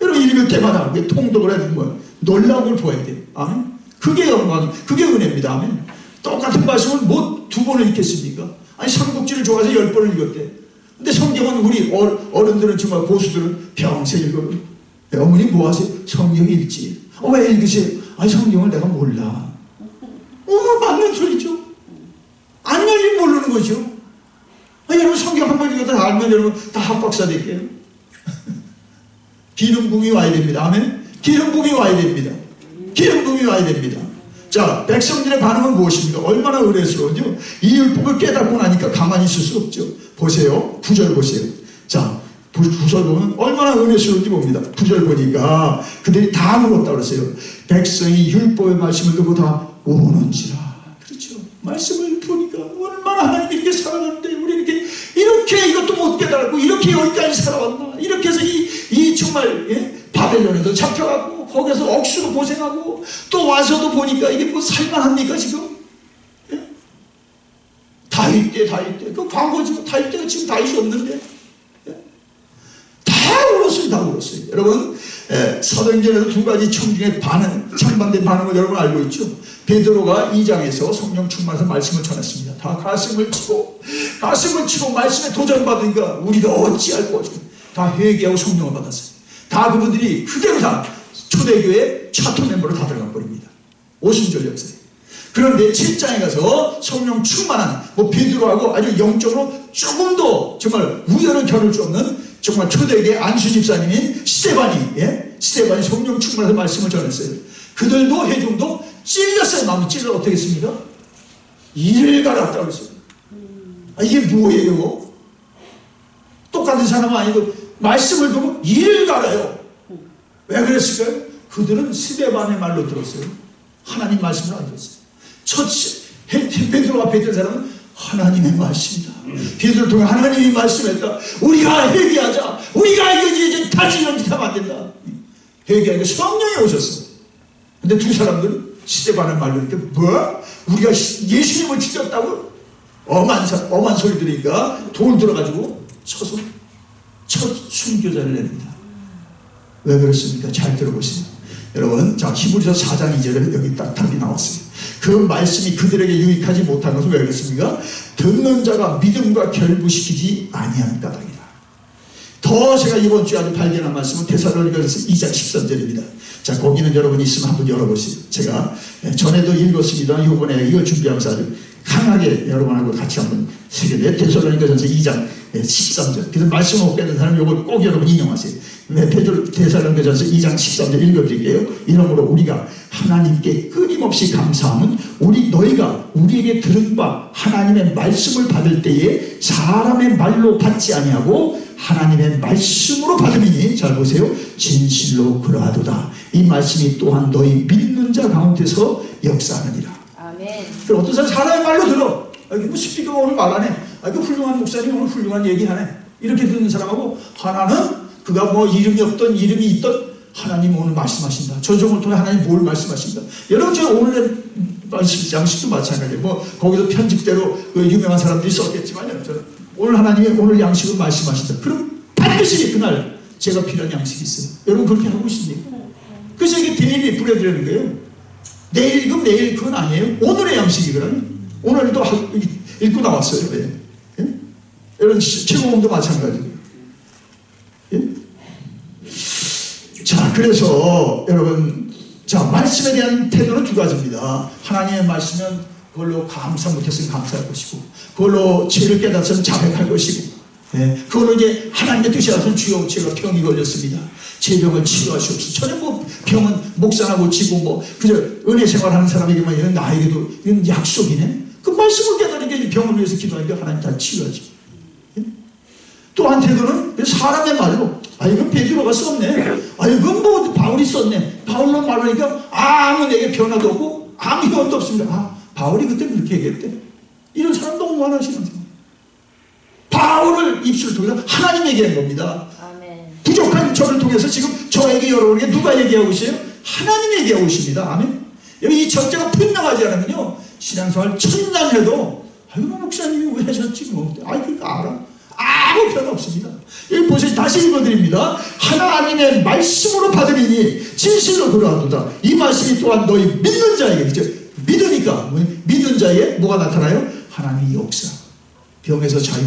S1: 여러분 읽을 때마다 통독을 해야 되는 거예요. 놀라운 걸 보아야 돼요. 아멘. 그게 영광, 그게 은혜입니다. 아멘. 똑같은 말씀을 뭐 2번을 읽겠습니까? 아니 삼국지를 좋아해서 10번을 읽었대. 근데 성경은 우리 어른들은 정말 고수들은 평생 읽어요. 어머니 뭐 하세요? 성경 읽지. 왜 읽으세요? 아니 성경을 내가 몰라. 맞는 소리죠. 안 열리면 모르는 거죠. 아니 여러분 성경 한 번 읽어도 다 알면 여러분 다 학박사 될게요. 기름 부음이 와야 됩니다. 아멘. 기름 부음이 와야 됩니다. 기름 부음이 와야 됩니다. 자, 백성들의 반응은 무엇입니까? 얼마나 의뢰스러운지요. 이 율법을 깨닫고 나니까 가만히 있을 수 없죠. 보세요. 9절 보세요. 자, 9절 보면 얼마나 은혜스러운지 봅니다. 9절 보니까 그들이 다 물었다 그랬어요. 백성이 율법의 말씀을 듣고 다 오는지라. 그렇죠. 말씀을 보니까 얼마나 하나님 이렇게 살아가는데 우리 이렇게 이것도 못 깨달았고 이렇게 여기까지 살아왔나. 이렇게 해서 이 정말 바벨론에도 잡혀가고 거기서 억수로 고생하고 또 와서도 보니까 이게 뭐 살만합니까 지금? 다윗 때 그 광고지고 다윗 때가 지금 다윗이 없는데 다 울었어요. 다 울었어요. 여러분 사도행전에도 2가지 청중의 반응, 찬반된 반응을 여러분 알고 있죠. 베드로가 2장에서 성령 충만해서 말씀을 전했습니다. 다 가슴을 치고 말씀에 도전받으니까 우리가 어찌할 것인가. 다 회개하고 성령을 받았어요. 다 그분들이 그대로 다 초대교회 차토 멤버로 다 들어가 버립니다. 오순절 역사에. 그런데 7장에 가서 성령 충만한 베드로하고 아주 영적으로 조금 더 정말 우연을 겨룰 수 없는 정말 초대교회 안수 집사님인 스데반이 성령 충만해서 말씀을 전했어요. 그들도 회중도 찔렸어요. 마음이 찔러 어떻게 했습니까? 이를 갈았다고 했어요. 이게 뭐예요? 똑같은 사람은 아니고 말씀을 보고 이를 갈아요. 왜 그랬을까요? 그들은 스데반의 말로 들었어요. 하나님 말씀을 안 들었어요. 베드로 앞에 있던 사람은 하나님의 말씀이다. 베드로를 통해 하나님이 말씀했다. 우리가 회개하자. 우리가 이제 다시 이런 짓 하면 안 된다. 회개하니까 성령이 오셨어. 근데 두 사람들은 스데반의 말로 이렇게 우리가 예수님을 죽였다고? 엄한 소리 들으니까 돌 들어가지고 쳐서 첫 순교자를 냅니다. 왜 그렇습니까? 잘 들어보세요. 여러분, 자, 히브리서 4장 2절에 여기 딱 답이 나왔어요. 그 말씀이 그들에게 유익하지 못한 것은 왜 그렇습니까? 듣는 자가 믿음과 결부시키지 아니한 까닭이다. 더 제가 이번 주에 아주 발견한 말씀은 데살로니가서 2장 13절입니다. 자, 거기는 여러분 있으면 한번 열어보세요. 제가 전에도 읽었습니다. 이번에 이걸 준비하면서 아주 강하게 여러분하고 같이 한번 새겨내. 데살로니가전서 2장 13절. 그래서 말씀 못 깨는 사람 이걸 꼭 여러분 인용하세요. 데살로니가전서 2장 13절 읽어드릴게요. 이러므로 우리가 하나님께 끊임없이 감사함은 너희가 우리에게 들은 바 하나님의 말씀을 받을 때에 사람의 말로 받지 아니하고 하나님의 말씀으로 받음이니, 잘 보세요, 진실로 그러하도다. 이 말씀이 또한 너희 믿는 자 가운데서 역사하느니라. 아멘. 그럼 어떤 사람 사람의 말로 들어. 뭐 스피커가 오늘 말 안 해. 그 훌륭한 목사님 오늘 훌륭한 얘기하네. 이렇게 듣는 사람하고, 하나는 그가 뭐 이름이 없던 이름이 있던 하나님 오늘 말씀하신다. 저 종을 통해 하나님 뭘 말씀하신다. 여러분, 제가 오늘의 양식도 마찬가지예요. 뭐 거기서 편집대로 그 유명한 사람들이 썼겠지만요, 저는 오늘 하나님이 오늘 양식을 말씀하신다. 그럼 반드시 그날 제가 필요한 양식이 있어요. 여러분 그렇게 하고 있습니까? 그래서 이게 데일리 뿌려드리는 거예요. 내일 읽으면 내일 그건 아니에요. 오늘의 양식이거든요. 오늘도 읽고 나왔어요. 예? 예? 여러분 최고봉도 마찬가지고요. 예? 자, 그래서 여러분 자, 말씀에 대한 태도는 두 가지입니다. 하나님의 말씀은 그걸로 감사 못했으면 감사할 것이고, 그걸로 죄를 깨닫으면 자백할 것이고, 그걸로 이제 하나님의 뜻이 알아서 주여 제가 병이 걸렸습니다. 제 병을 치유하시옵소서. 전혀 뭐 병은 목사나 고치고 뭐 그저 은혜 생활하는 사람에게만 이런 나에게도 이런 약속이네. 그 말씀을 깨달으니까 병을 위해서 기도하니까 하나님 다 치유하지. 또한 태도는 사람의 말로, 이건 베드로가 썼네, 이건 뭐 바울이 썼네, 바울로 말하니까 아무 내게 변화도 없고 아무 효험도 없습니다. 바울이 그때 그렇게 얘기했대. 이런 사람 너무 많으시는 거예요. 바울을 입술을 통해서 하나님 얘기한 겁니다.
S2: 아멘.
S1: 부족한 저를 통해서 지금 저에게 여러분에게 누가 얘기하고 있어요? 하나님 얘기하고 있습니다. 아멘. 여기 이 절제가 분명하지 않으면요, 신앙생활 천년 해도 목사님이 왜 하셨지 뭐, 그러니까 알아. 아무 변화 없습니다. 여기 보세요. 다시 읽어드립니다. 하나님의 말씀으로 받으리니 진실로 그러하도다. 이 말씀이 또한 너희 믿는 자에게, 그죠? 믿으니까 믿는 자에게 뭐가 나타나요? 하나님의 역사, 병에서 자유,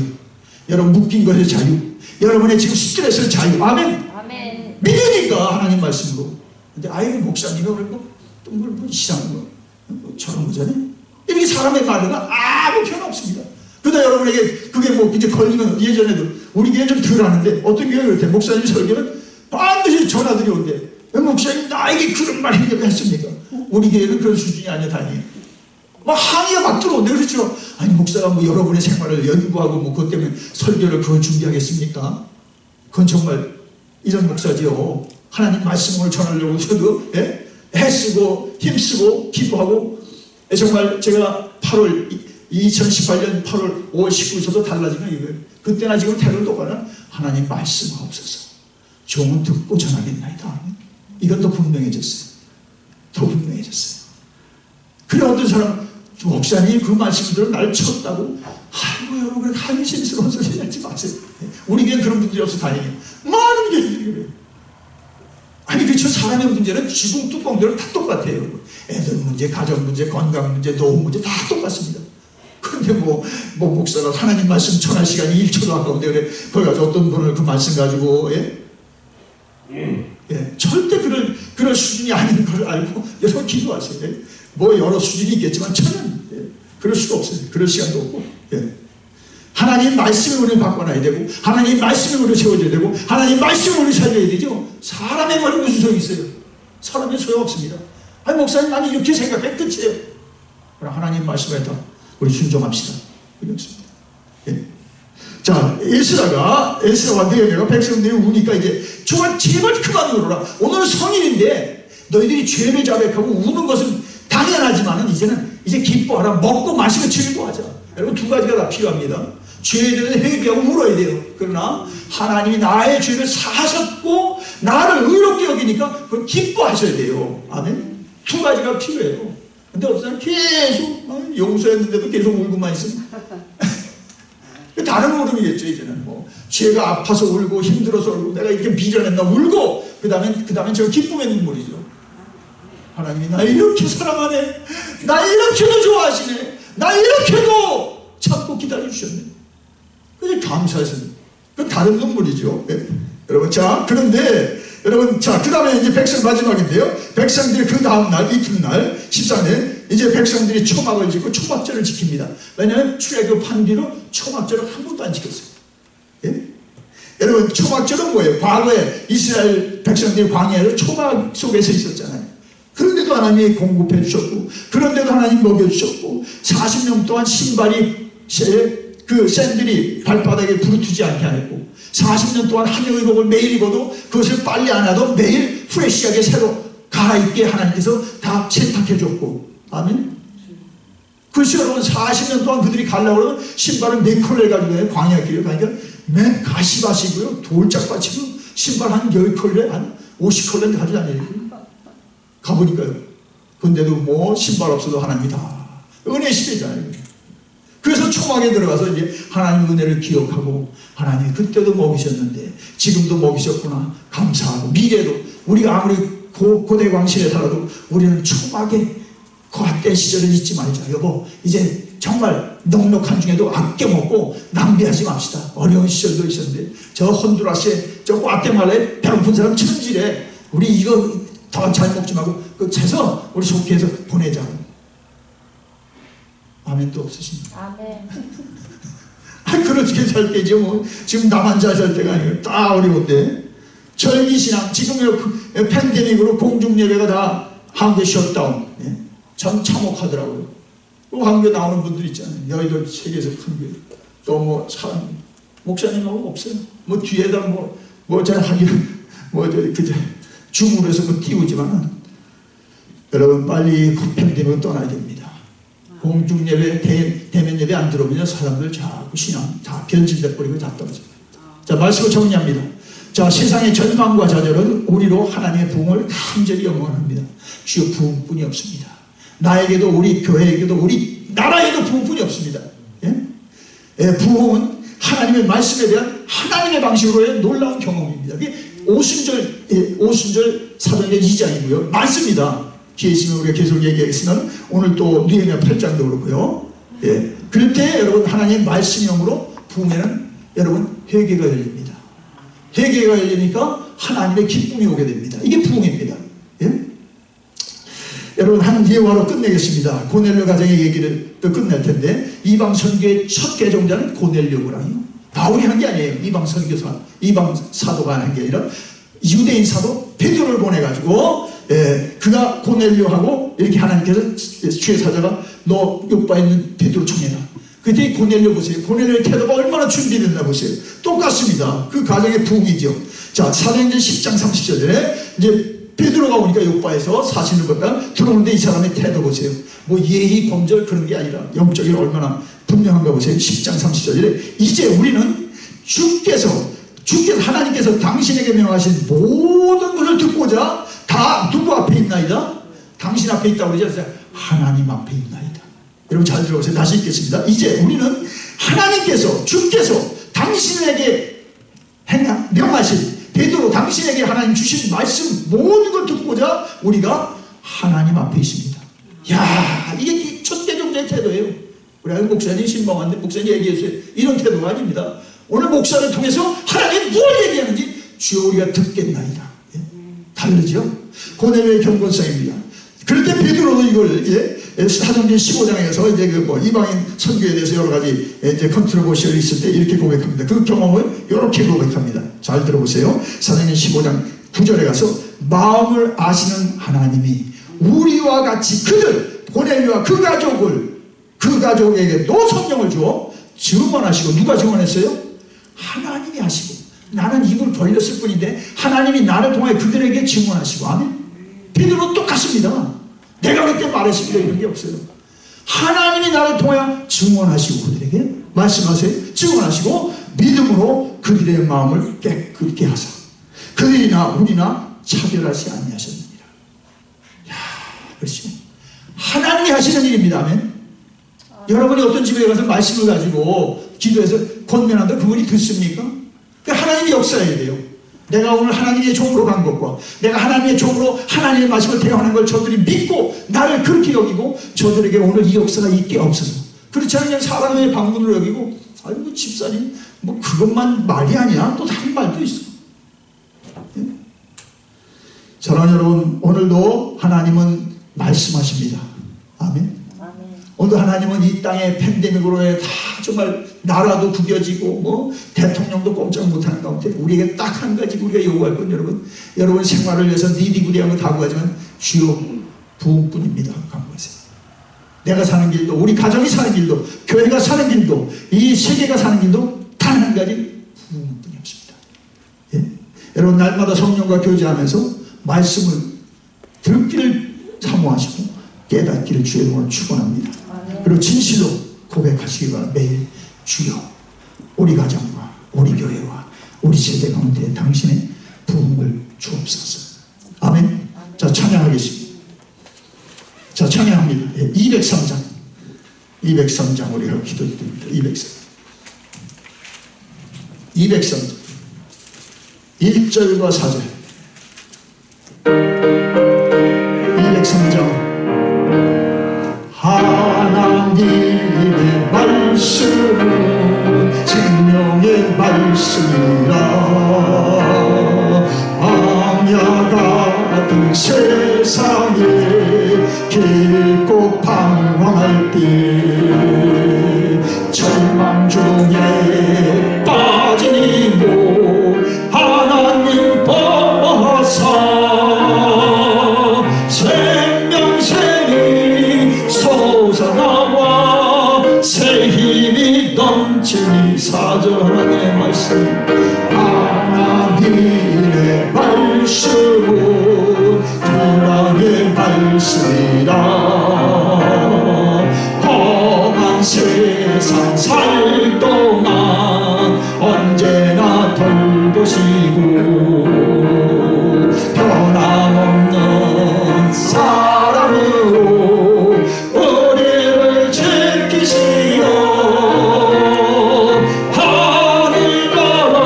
S1: 여러분 묶인 것의 자유, 여러분의 지금 스트레스의 자유. 아멘.
S2: 아멘.
S1: 믿으니까 하나님 말씀으로. 근데 목사님이 오늘 뭐 이상한 거 저런 거잖아요. 이렇게 사람의 말은 아무 변화 없습니다. 그러다 여러분에게 그게 뭐 이제 걸리면, 예전에도 우리 교회 좀 덜 하는데 어떤 교회 그렇대. 목사님 설교는 반드시 전화들이 온대. 목사님 나에게 그런 말 했습니까? 우리 교회는 그런 수준이 아니야. 다행히 막 항의가 막 들어온대. 그렇죠? 아니 목사가 뭐 여러분의 생활을 연구하고 뭐 그것 때문에 설교를 그걸 준비하겠습니까? 그건 정말 이런 목사지요. 하나님 말씀을 전하려고 저도 애쓰고 힘쓰고 기도하고, 정말 제가 2018년 8월 5월 19일서도 달라진 건 이거예요. 그때나 지금 태도는 똑같아. 하나님 말씀하옵소서. 종은 듣고 전하겠나이다. 이건 더 분명해졌어요. 더 분명해졌어요. 그래 어떤 사람, 목사님이 그 말씀대로 날 쳤다고, 여러분 한심스러운 소리 하지 마세요. 우리 교회는 그런 분들이 없어 다행이에요. 많은 교회들이 그래요. 그렇죠. 사람의 문제는 지붕 뚜껑대로 다 똑같아요. 애들 문제, 가정 문제, 건강 문제, 노후 문제 다 똑같습니다. 그런데 목사가 하나님 말씀 전할 시간이 1초도 아까운데, 그래, 거기 가서 어떤 분을 그 말씀 가지고, 절대 그럴 수준이 아닌 걸 알고 여러분 기도하세요. 뭐 여러 수준이 있겠지만 전혀 그럴 수가 없어요. 그럴 시간도 없고. 하나님 말씀을 우리를 바꿔놔야 되고, 하나님 말씀을 우리를 세워줘야 되고, 하나님 말씀을 우리를 살려야 되죠. 사람의 말이 무슨 소용이 있어요? 사람의 소용없습니다. 목사님 나는 이렇게 생각해 끝이에요. 그럼 하나님 말씀에다 우리 순종합시다. 이렇습니다. 자, 에스라와 느헤미야가 백성들이 우니까 이제 정말 제발 그만 울어라. 오늘은 성일인데 너희들이 죄를 자백하고 우는 것은 당연하지만은 이제 기뻐하라. 먹고 마시고 즐거워하자. 여러분 두 가지가 다 필요합니다. 죄에 대해서 회개하고 울어야 돼요. 그러나 하나님이 나의 죄를 사하셨고 나를 의롭게 여기니까 그걸 기뻐하셔야 돼요. 아멘. 두 가지가 필요해요. 근데 어떤 사람 계속 용서했는데도 계속 울고만 있으면 다른 울음이겠죠. 이제는 뭐 죄가 아파서 울고 힘들어서 울고 내가 이렇게 미련했나 울고, 그 다음엔 저 기쁨의 눈물이죠. 하나님이 나 이렇게 사랑하네, 나 이렇게도 좋아하시네, 나 이렇게도 참고 기다려주셨네. 그게 감사해서 그건 다른 눈물이죠. 여러분, 자, 그런데 여러분, 자, 그 다음에 이제 백성 마지막인데요. 백성들이 그 다음날 이튿날 14년 이제 백성들이 초막을 짓고 초막절을 지킵니다. 왜냐하면 출애굽한 뒤로 초막절을 한 번도 안 지켰어요. 여러분, 초막절은 뭐예요? 과거에 이스라엘 백성들이 광야에서 초막 속에서 있었잖아요. 그런데도 하나님이 공급해 주셨고, 그런데도 하나님 먹여주셨고, 40년 동안 신발이 그 샌들이 발바닥에 부르트지 않게 하였고, 40년 동안 한 의복을 매일 입어도 그것을 빨리 안 하도 매일 프레시하게 새로 갈아입게 하나님께서 다 세탁해 줬고. 아멘. 글쎄 여러분, 40년 동안 그들이 가려고 그러면 신발을 4컬레 가지고 가요. 광야길을 가니까 맨 가시밭이고요, 돌짝밭이고, 신발 한 10컬레, 한 50컬레 가지고 다녀요. 가보니까요. 근데도 뭐 신발 없어도 하나님이 다 은혜 시대잖아요. 그래서 초막에 들어가서 이제 하나님 은혜를 기억하고, 하나님이 그때도 먹이셨는데 지금도 먹이셨구나 감사하고, 미래도 우리가 아무리 고대 광실에 살아도 우리는 초막에 그 헛된 시절을 잊지 말자. 여보, 이제 정말 넉넉한 중에도 아껴 먹고 낭비하지 맙시다. 어려운 시절도 있었는데 저 혼두라스에 저 과테말라에 배고픈 사람 천지래. 우리 이거 더 잘 먹지 말고 그 채서 우리 속해서 보내자. 아멘도 없으십니다.
S2: 아멘.
S1: 그렇게 살 때죠. 뭐 지금 나만 잘 살 때가 아니에요. 다 어려운데. 절기신앙, 지금 팬데믹으로 공중예배가 다 한국에 셧다운. 예? 참 참혹하더라고요. 또 한국에 나오는 분들 있잖아요. 여의도 세계에서 큰 교회. 또 뭐 사람 목사님하고 없어요. 뭐 뒤에다 잘 하기는 그저 줌으로 해서 뭐 띄우지만 여러분 빨리 그 팬데믹을 떠나야 됩니다. 공중예배, 대면 예배 안 들어오면 사람들 자꾸 신앙 다 변질돼 버리고 다 떨어집니다. 자, 말씀을 정리합니다. 자, 세상의 절망과 좌절은 우리로 하나님의 부흥을 간절히 염원합니다. 주여 부흥뿐이 없습니다. 나에게도 우리 교회에게도 우리 나라에도 부흥뿐이 없습니다. 예? 부흥은 하나님의 말씀에 대한 하나님의 방식으로의 놀라운 경험입니다. 그게 오순절 사도행전 2장이고요. 맞습니다. 기회 있으면 우리가 계속 얘기하겠으면 오늘 또 느헤미야 8장도 그렇고요. 예. 그럴 때 여러분 하나님의 말씀형으로 부흥에는 여러분 회개가 열립니다. 회개가 열리니까 하나님의 기쁨이 오게 됩니다. 이게 부흥입니다. 예? 여러분 한 예화로 끝내겠습니다. 고넬료 가정의 얘기를 또 끝낼 텐데 이방 선교의 첫 개종자는 고넬료고랑요. 바울이 한 게 아니에요. 이방 선교사, 이방 사도가 한 게 아니라 유대인 사도 베드로를 보내가지고 그가 고넬료하고 이렇게 하나님께서 주의 사자가 너 요바에 있는 베드로 청해라. 그때 고넬료 보세요. 고넬료의 태도가 얼마나 준비됐나 보세요. 똑같습니다. 그 가정의 부흥이죠. 자, 사도행전 10장 30절에 이제 베드로가 오니까 요바에서 사신을 받다 들어오는데 이 사람의 태도 보세요. 뭐 예의 범절 그런 게 아니라 영적인 얼마나 분명한가 보세요. 10장 30절에 이제 우리는 주께서 하나님께서 당신에게 명하신 모든 것을 듣고자 다 누구 앞에 있나이다? 당신 앞에 있다고 그러지 않아요? 하나님 앞에 있나이다. 여러분 잘 들어보세요. 다시 읽겠습니다. 이제 우리는 주께서 당신에게 명하신 베드로 당신에게 하나님 주신 말씀 모든 걸 듣고자 우리가 하나님 앞에 있습니다. 야, 이게 첫 개종자의 태도예요. 우리 목사님 신방한데 목사님 얘기했어요. 이런 태도가 아닙니다. 오늘 목사를 통해서 하나님 무엇을 얘기하는지 주여 우리가 듣겠나이다. 예? 다르죠? 고넬료의 경건성입니다. 그럴 때 베드로도 이걸 사도행전 15장에서 이제 이방인 선교에 대해서 여러 가지 이제 컨트로버시가 있을 때 이렇게 고백합니다. 그 경험을 이렇게 고백합니다. 잘 들어보세요. 사도행전 15장 9절에 가서 마음을 아시는 하나님이 우리와 같이 고넬료와 그 가족에게도 성령을 주어 증언하시고 누가 증언했어요? 하나님이 하시고 나는 입을 벌렸을 뿐인데 하나님이 나를 통해 그들에게 증언하시고 아멘. 베드로 똑같습니다. 내가 그때 말했습니다. 이런 게 없어요. 하나님이 나를 통해 증언하시고 그들에게 말씀하세요. 증언하시고 믿음으로 그들의 마음을 깨끗게 하사 그들이나 우리나 차별하지 아니하셨느니라. 야, 그렇죠. 하나님이 하시는 일입니다. 아멘. 여러분이 어떤 집에 가서 말씀을 가지고 기도해서 권면한다 그분이 듣습니까? 하나님이 역사해야 돼요. 내가 오늘 하나님의 종으로 간 것과 내가 하나님의 종으로 하나님의 말씀을 대화하는 걸 저들이 믿고 나를 그렇게 여기고 저들에게 오늘 이 역사가 있게 없어서 그렇지 않으면 사람의 방문을 여기고 아이고 집사님 뭐 그것만 말이 아니야 또 다른 말도 있어. 예? 사랑하는 여러분 오늘도 하나님은 말씀하십니다. 아멘. 오늘 하나님은 이 땅의 팬데믹으로 다 정말 나라도 구겨지고 뭐 대통령도 꼼짝 못하는 가운데 우리에게 딱 한 가지 우리가 요구할 건 여러분 생활을 위해서 니디구리한 거 다 구하지만 주요 부흥뿐입니다. 강구하세요. 내가 사는 길도 우리 가정이 사는 길도 교회가 사는 길도 이 세계가 사는 길도 단 한 가지 부흥뿐이 없습니다. 예? 여러분 날마다 성령과 교제하면서 말씀을 듣기를 사모하시고 깨닫기를 주의 이름으로 축원합니다. 그리고 진실로 고백하시기 바랍니다. 매일 주여 우리 가정과 우리 교회와 우리 세대 가운데 당신의 부흥을 주옵소서. 아멘. 자 찬양하겠습니다. 자 찬양합니다. 203장 우리가 기도드립니다. 203장 1절과 4절 203장 하나님의 말씀은 생명의 말씀이라 광야 같은 넘치니 사절 하나님의 말씀 하나님의 말씀은 하나님의 말씀이라 험한 세상 살 동안 언제나 돌보시고 변함없는 사랑으로 우리를 지키시고 하늘나라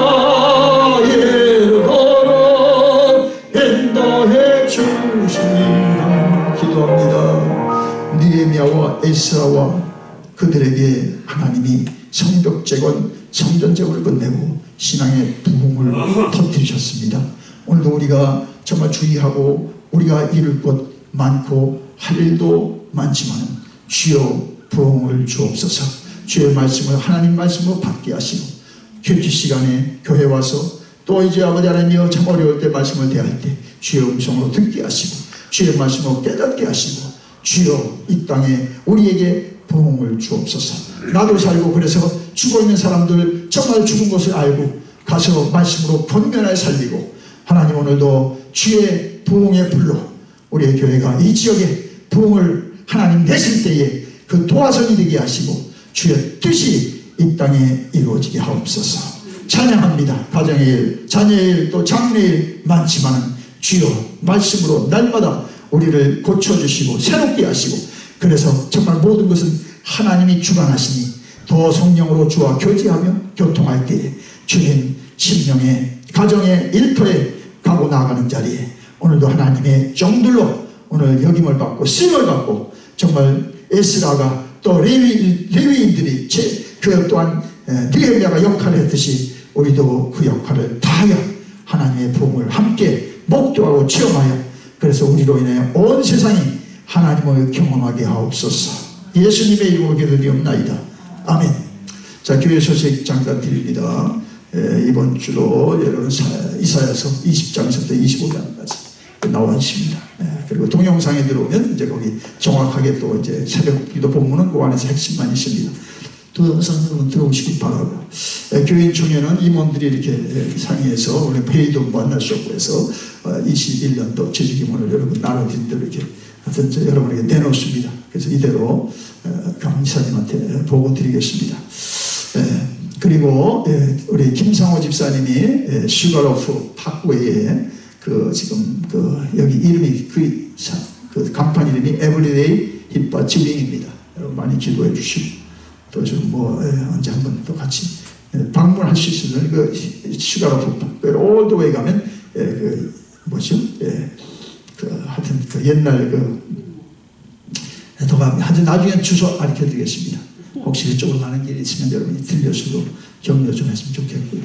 S1: 예루살렘 인도해 주시리라. 기도합니다. 느헤미야와 에스라와 그들에게 하나님이 성벽 재건, 성전 재건을 끝내고 신앙의 부흥을 터뜨리셨습니다. 오늘도 우리가 정말 주의하고 우리가 이룰 것 많고 할 일도 많지만 주여 부흥을 주옵소서. 주의 말씀을 하나님 말씀으로 받게 하시고 큐티 시간에 교회 와서 또 이제 아버지 하나님이여 참 어려울 때 말씀을 대할 때 주의 음성으로 듣게 하시고 주의 말씀으로 깨닫게 하시고 주여 이 땅에 우리에게 부흥을 주옵소서. 나도 살고 그래서 죽어있는 사람들 정말 죽은 것을 알고 가서 말씀으로 번면하여 살리고 하나님 오늘도 주의 부흥의 불로 우리의 교회가 이 지역에 부흥을 하나님 내실 때에 그 도화선이 되게 하시고 주의 뜻이 이 땅에 이루어지게 하옵소서. 찬양합니다. 가정의 일, 자녀의 일, 또 장래의 일 많지만 주여 말씀으로 날마다 우리를 고쳐주시고 새롭게 하시고 그래서 정말 모든 것은 하나님이 주관하시니 더 성령으로 주와 교제하며 교통할 때에 주님 심령의 가정의 일터에 가고 나아가는 자리에 오늘도 하나님의 종들로 오늘 역임을 받고 쓰임을 받고 정말 에스라가 또 레위인들이 그 또한 느헤미야가 역할을 했듯이 우리도 그 역할을 다하여 하나님의 부흥을 함께 목도하고 체험하여 그래서 우리로 인해 온 세상이 하나님을 경험하게 하옵소서. 예수님의 이름으로 기도드리옵나이다. 아멘. 자, 교회 소식 잠깐 드립니다. 이번 주로 여러분 이사야서 20장에서부터 25장까지 나와 있습니다. 그리고 동영상에 들어오면 이제 거기 정확하게 또 이제 새벽 기도 본문은 그 안에서 핵심만 있습니다. 동영상 여러분 들어오시기 바라고. 교인 중에는 임원들이 이렇게 상의해서 우리 회의도 만날 수 없고 해서 21년도 재직임원을 여러분 나눠드린 대로 이렇게 하여튼 여러분에게 내놓습니다. 그래서 이대로 강 이사님한테 보고 드리겠습니다. 그리고 우리 김상호 집사님이 슈가로프 파크웨이에 그 지금 그 여기 이름이 그 간판 이름이 에브리데이 힙바 지윙입니다. 여러분 많이 기도해 주시고 또 좀 뭐 언제 한번 또 같이 방문할 수 있으면 그 슈가로프 파크웨이 올드웨이 가면 그 뭐죠? 그 하여튼 그 옛날 하여튼 나중에 주소 알려드리겠습니다. 혹시 그쪽으로 가는 길이 있으면 여러분이 들려서도 격려 좀 했으면 좋겠고요.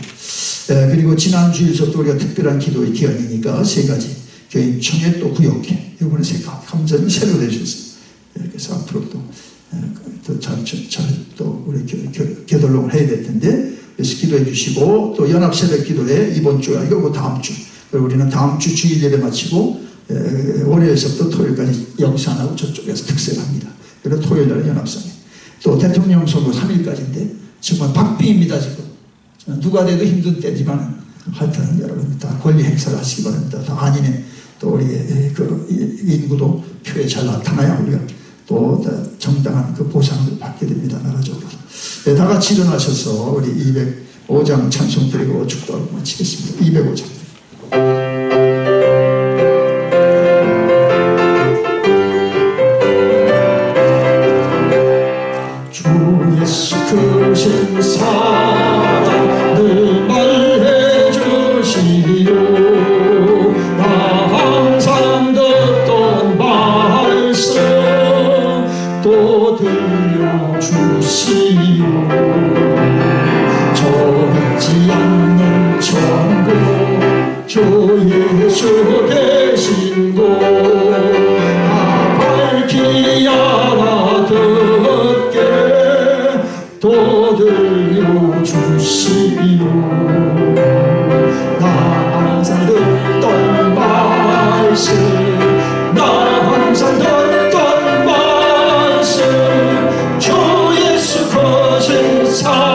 S1: 그리고 지난 주일서부터 우리가 특별한 기도의 기간이니까 세 가지 교인 청해 또 구역회 이번에 세 감사는 새로 되셨어요. 그래서 앞으로 또 우리 개돌롱을 해야 될 텐데 그래서 기도해 주시고 또 연합 새벽 기도회 이번 주가 아니고 다음 주 우리는 다음 주 주일 예배 마치고 월요일서부터 토요일까지 여기서 안 하고 저쪽에서 특세합니다. 그리고 토요일 날 연합성에 또 대통령 선거 3일까지인데 정말 박빙입니다. 지금 누가 돼도 힘든 때지만 하여튼 여러분 다 권리 행사를 하시기 바랍니다. 다 안인의 또 우리의 그 인구도 표에 잘 나타나야 우리가 또 정당한 그 보상을 받게 됩니다. 나라적으로. 다 같이 일어나셔서 우리 205장 찬송 드리고 축도하고 마치겠습니다. 205장. 크신 사랑 늘 말해주시오 나 항상 듣던 말씀 또 들려주시오 정하지 않는 천국 주 예수 계신 곳 나 밝히 알아듣게 또 들려주시오 나 항상 듣던 말씀 나 항상 듣던 말씀 주 예수 거신 사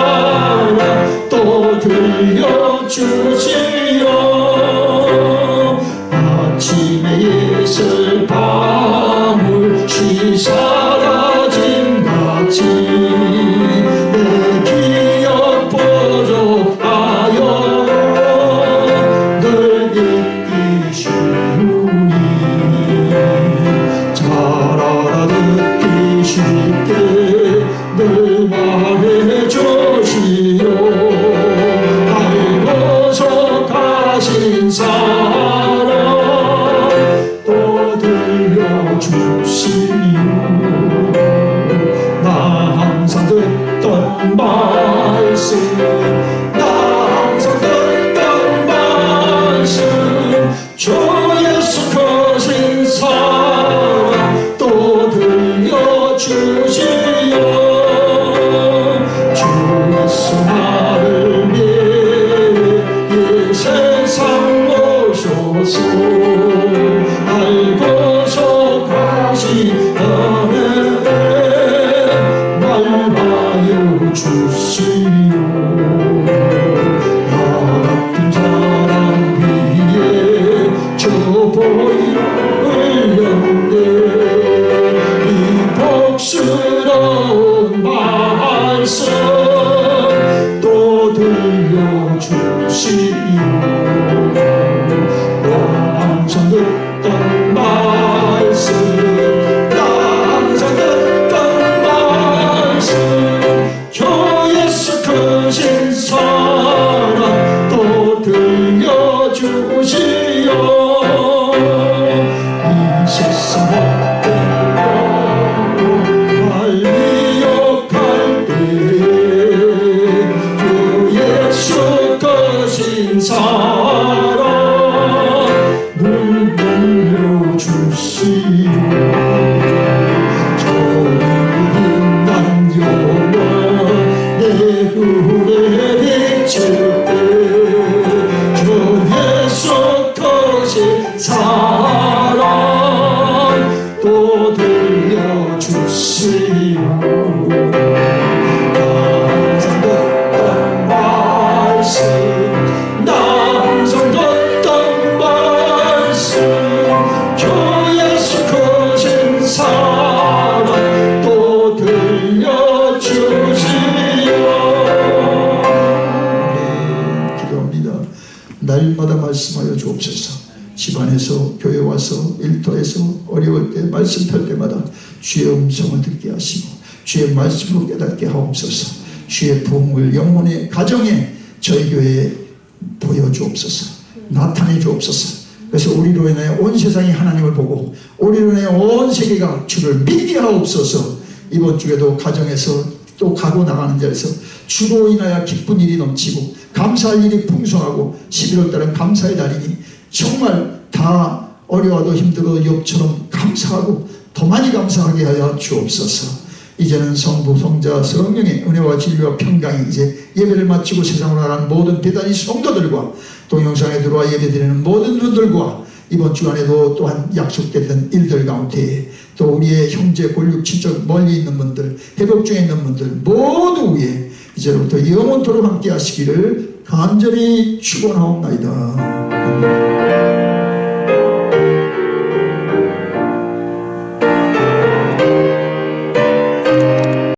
S1: 들려주시오. 아침에 예슬 방울씨 사라짐같이 내 기억 보존하여 늘 이끄시오니 잘 알아듣기 쉽게 늘 말해주시오. 알고서 가신 사랑 또 들려주시오. 나 항상 듣던 말씀, 나 항상 듣던 말씀, 주 예수 크신 사랑 또 들려주시오. 주 예수 나를 위해 세상 오셔서 알고서 가시다네 말하여 주시오. 나 같은 사람 위에 저 보혈을 흘렸네. 이 복스러운 말씀 또 들려주시오. 나 항상 듣던 말씀, 나 항상 듣던 말씀, 주 예수 크신 사랑 또 들려주시오. 이 세상 헛된 말 미혹할 때에 주 예수 크신 사랑 물 물려주시오. 저는 난 영원 내 후에 비칠 때 주 예수 크신 사랑 또 들려주시오. 나 항상 듣던 말씀, 나 항상 듣던 말씀, 주 예수 크신 사랑 또 들려주시오. 네, 기도합니다. 날마다 말씀하여 주옵소서. 집안에서 교회 와서 일터에서 어려울 때 말씀 펼 때마다 주의 음성을 듣게 하시고 주의 말씀으로 깨닫게 하옵소서. 주의 부흥을 영혼의 가정에 저희 교회에 보여주옵소서. 나타내 주옵소서. 그래서 우리로 인해 온 세상이 하나님을 보고 우리로 인해 온 세계가 주를 믿게 하옵소서. 이번 주에도 가정에서 또 가고 나가는 자에서 주로 인하여 기쁜 일이 넘치고 감사할 일이 풍성하고 11월 달은 감사의 달이니 정말 다 어려워도 힘들어도 욥처럼 감사하고 더 많이 감사하게 하여 주옵소서. 이제는 성부 성자 성령의 은혜와 진리와 평강이 이제 예배를 마치고 세상으로 나가는 모든 배단위 성도들과 동영상에 들어와 예배드리는 모든 분들과 이번 주간에도 또한 약속됐던 일들 가운데 또 우리의 형제 골육 친척 멀리 있는 분들 회복 중에 있는 분들 모두 위에 이제부터 영원토록 함께 하시기를 간절히 축원하옵나이다.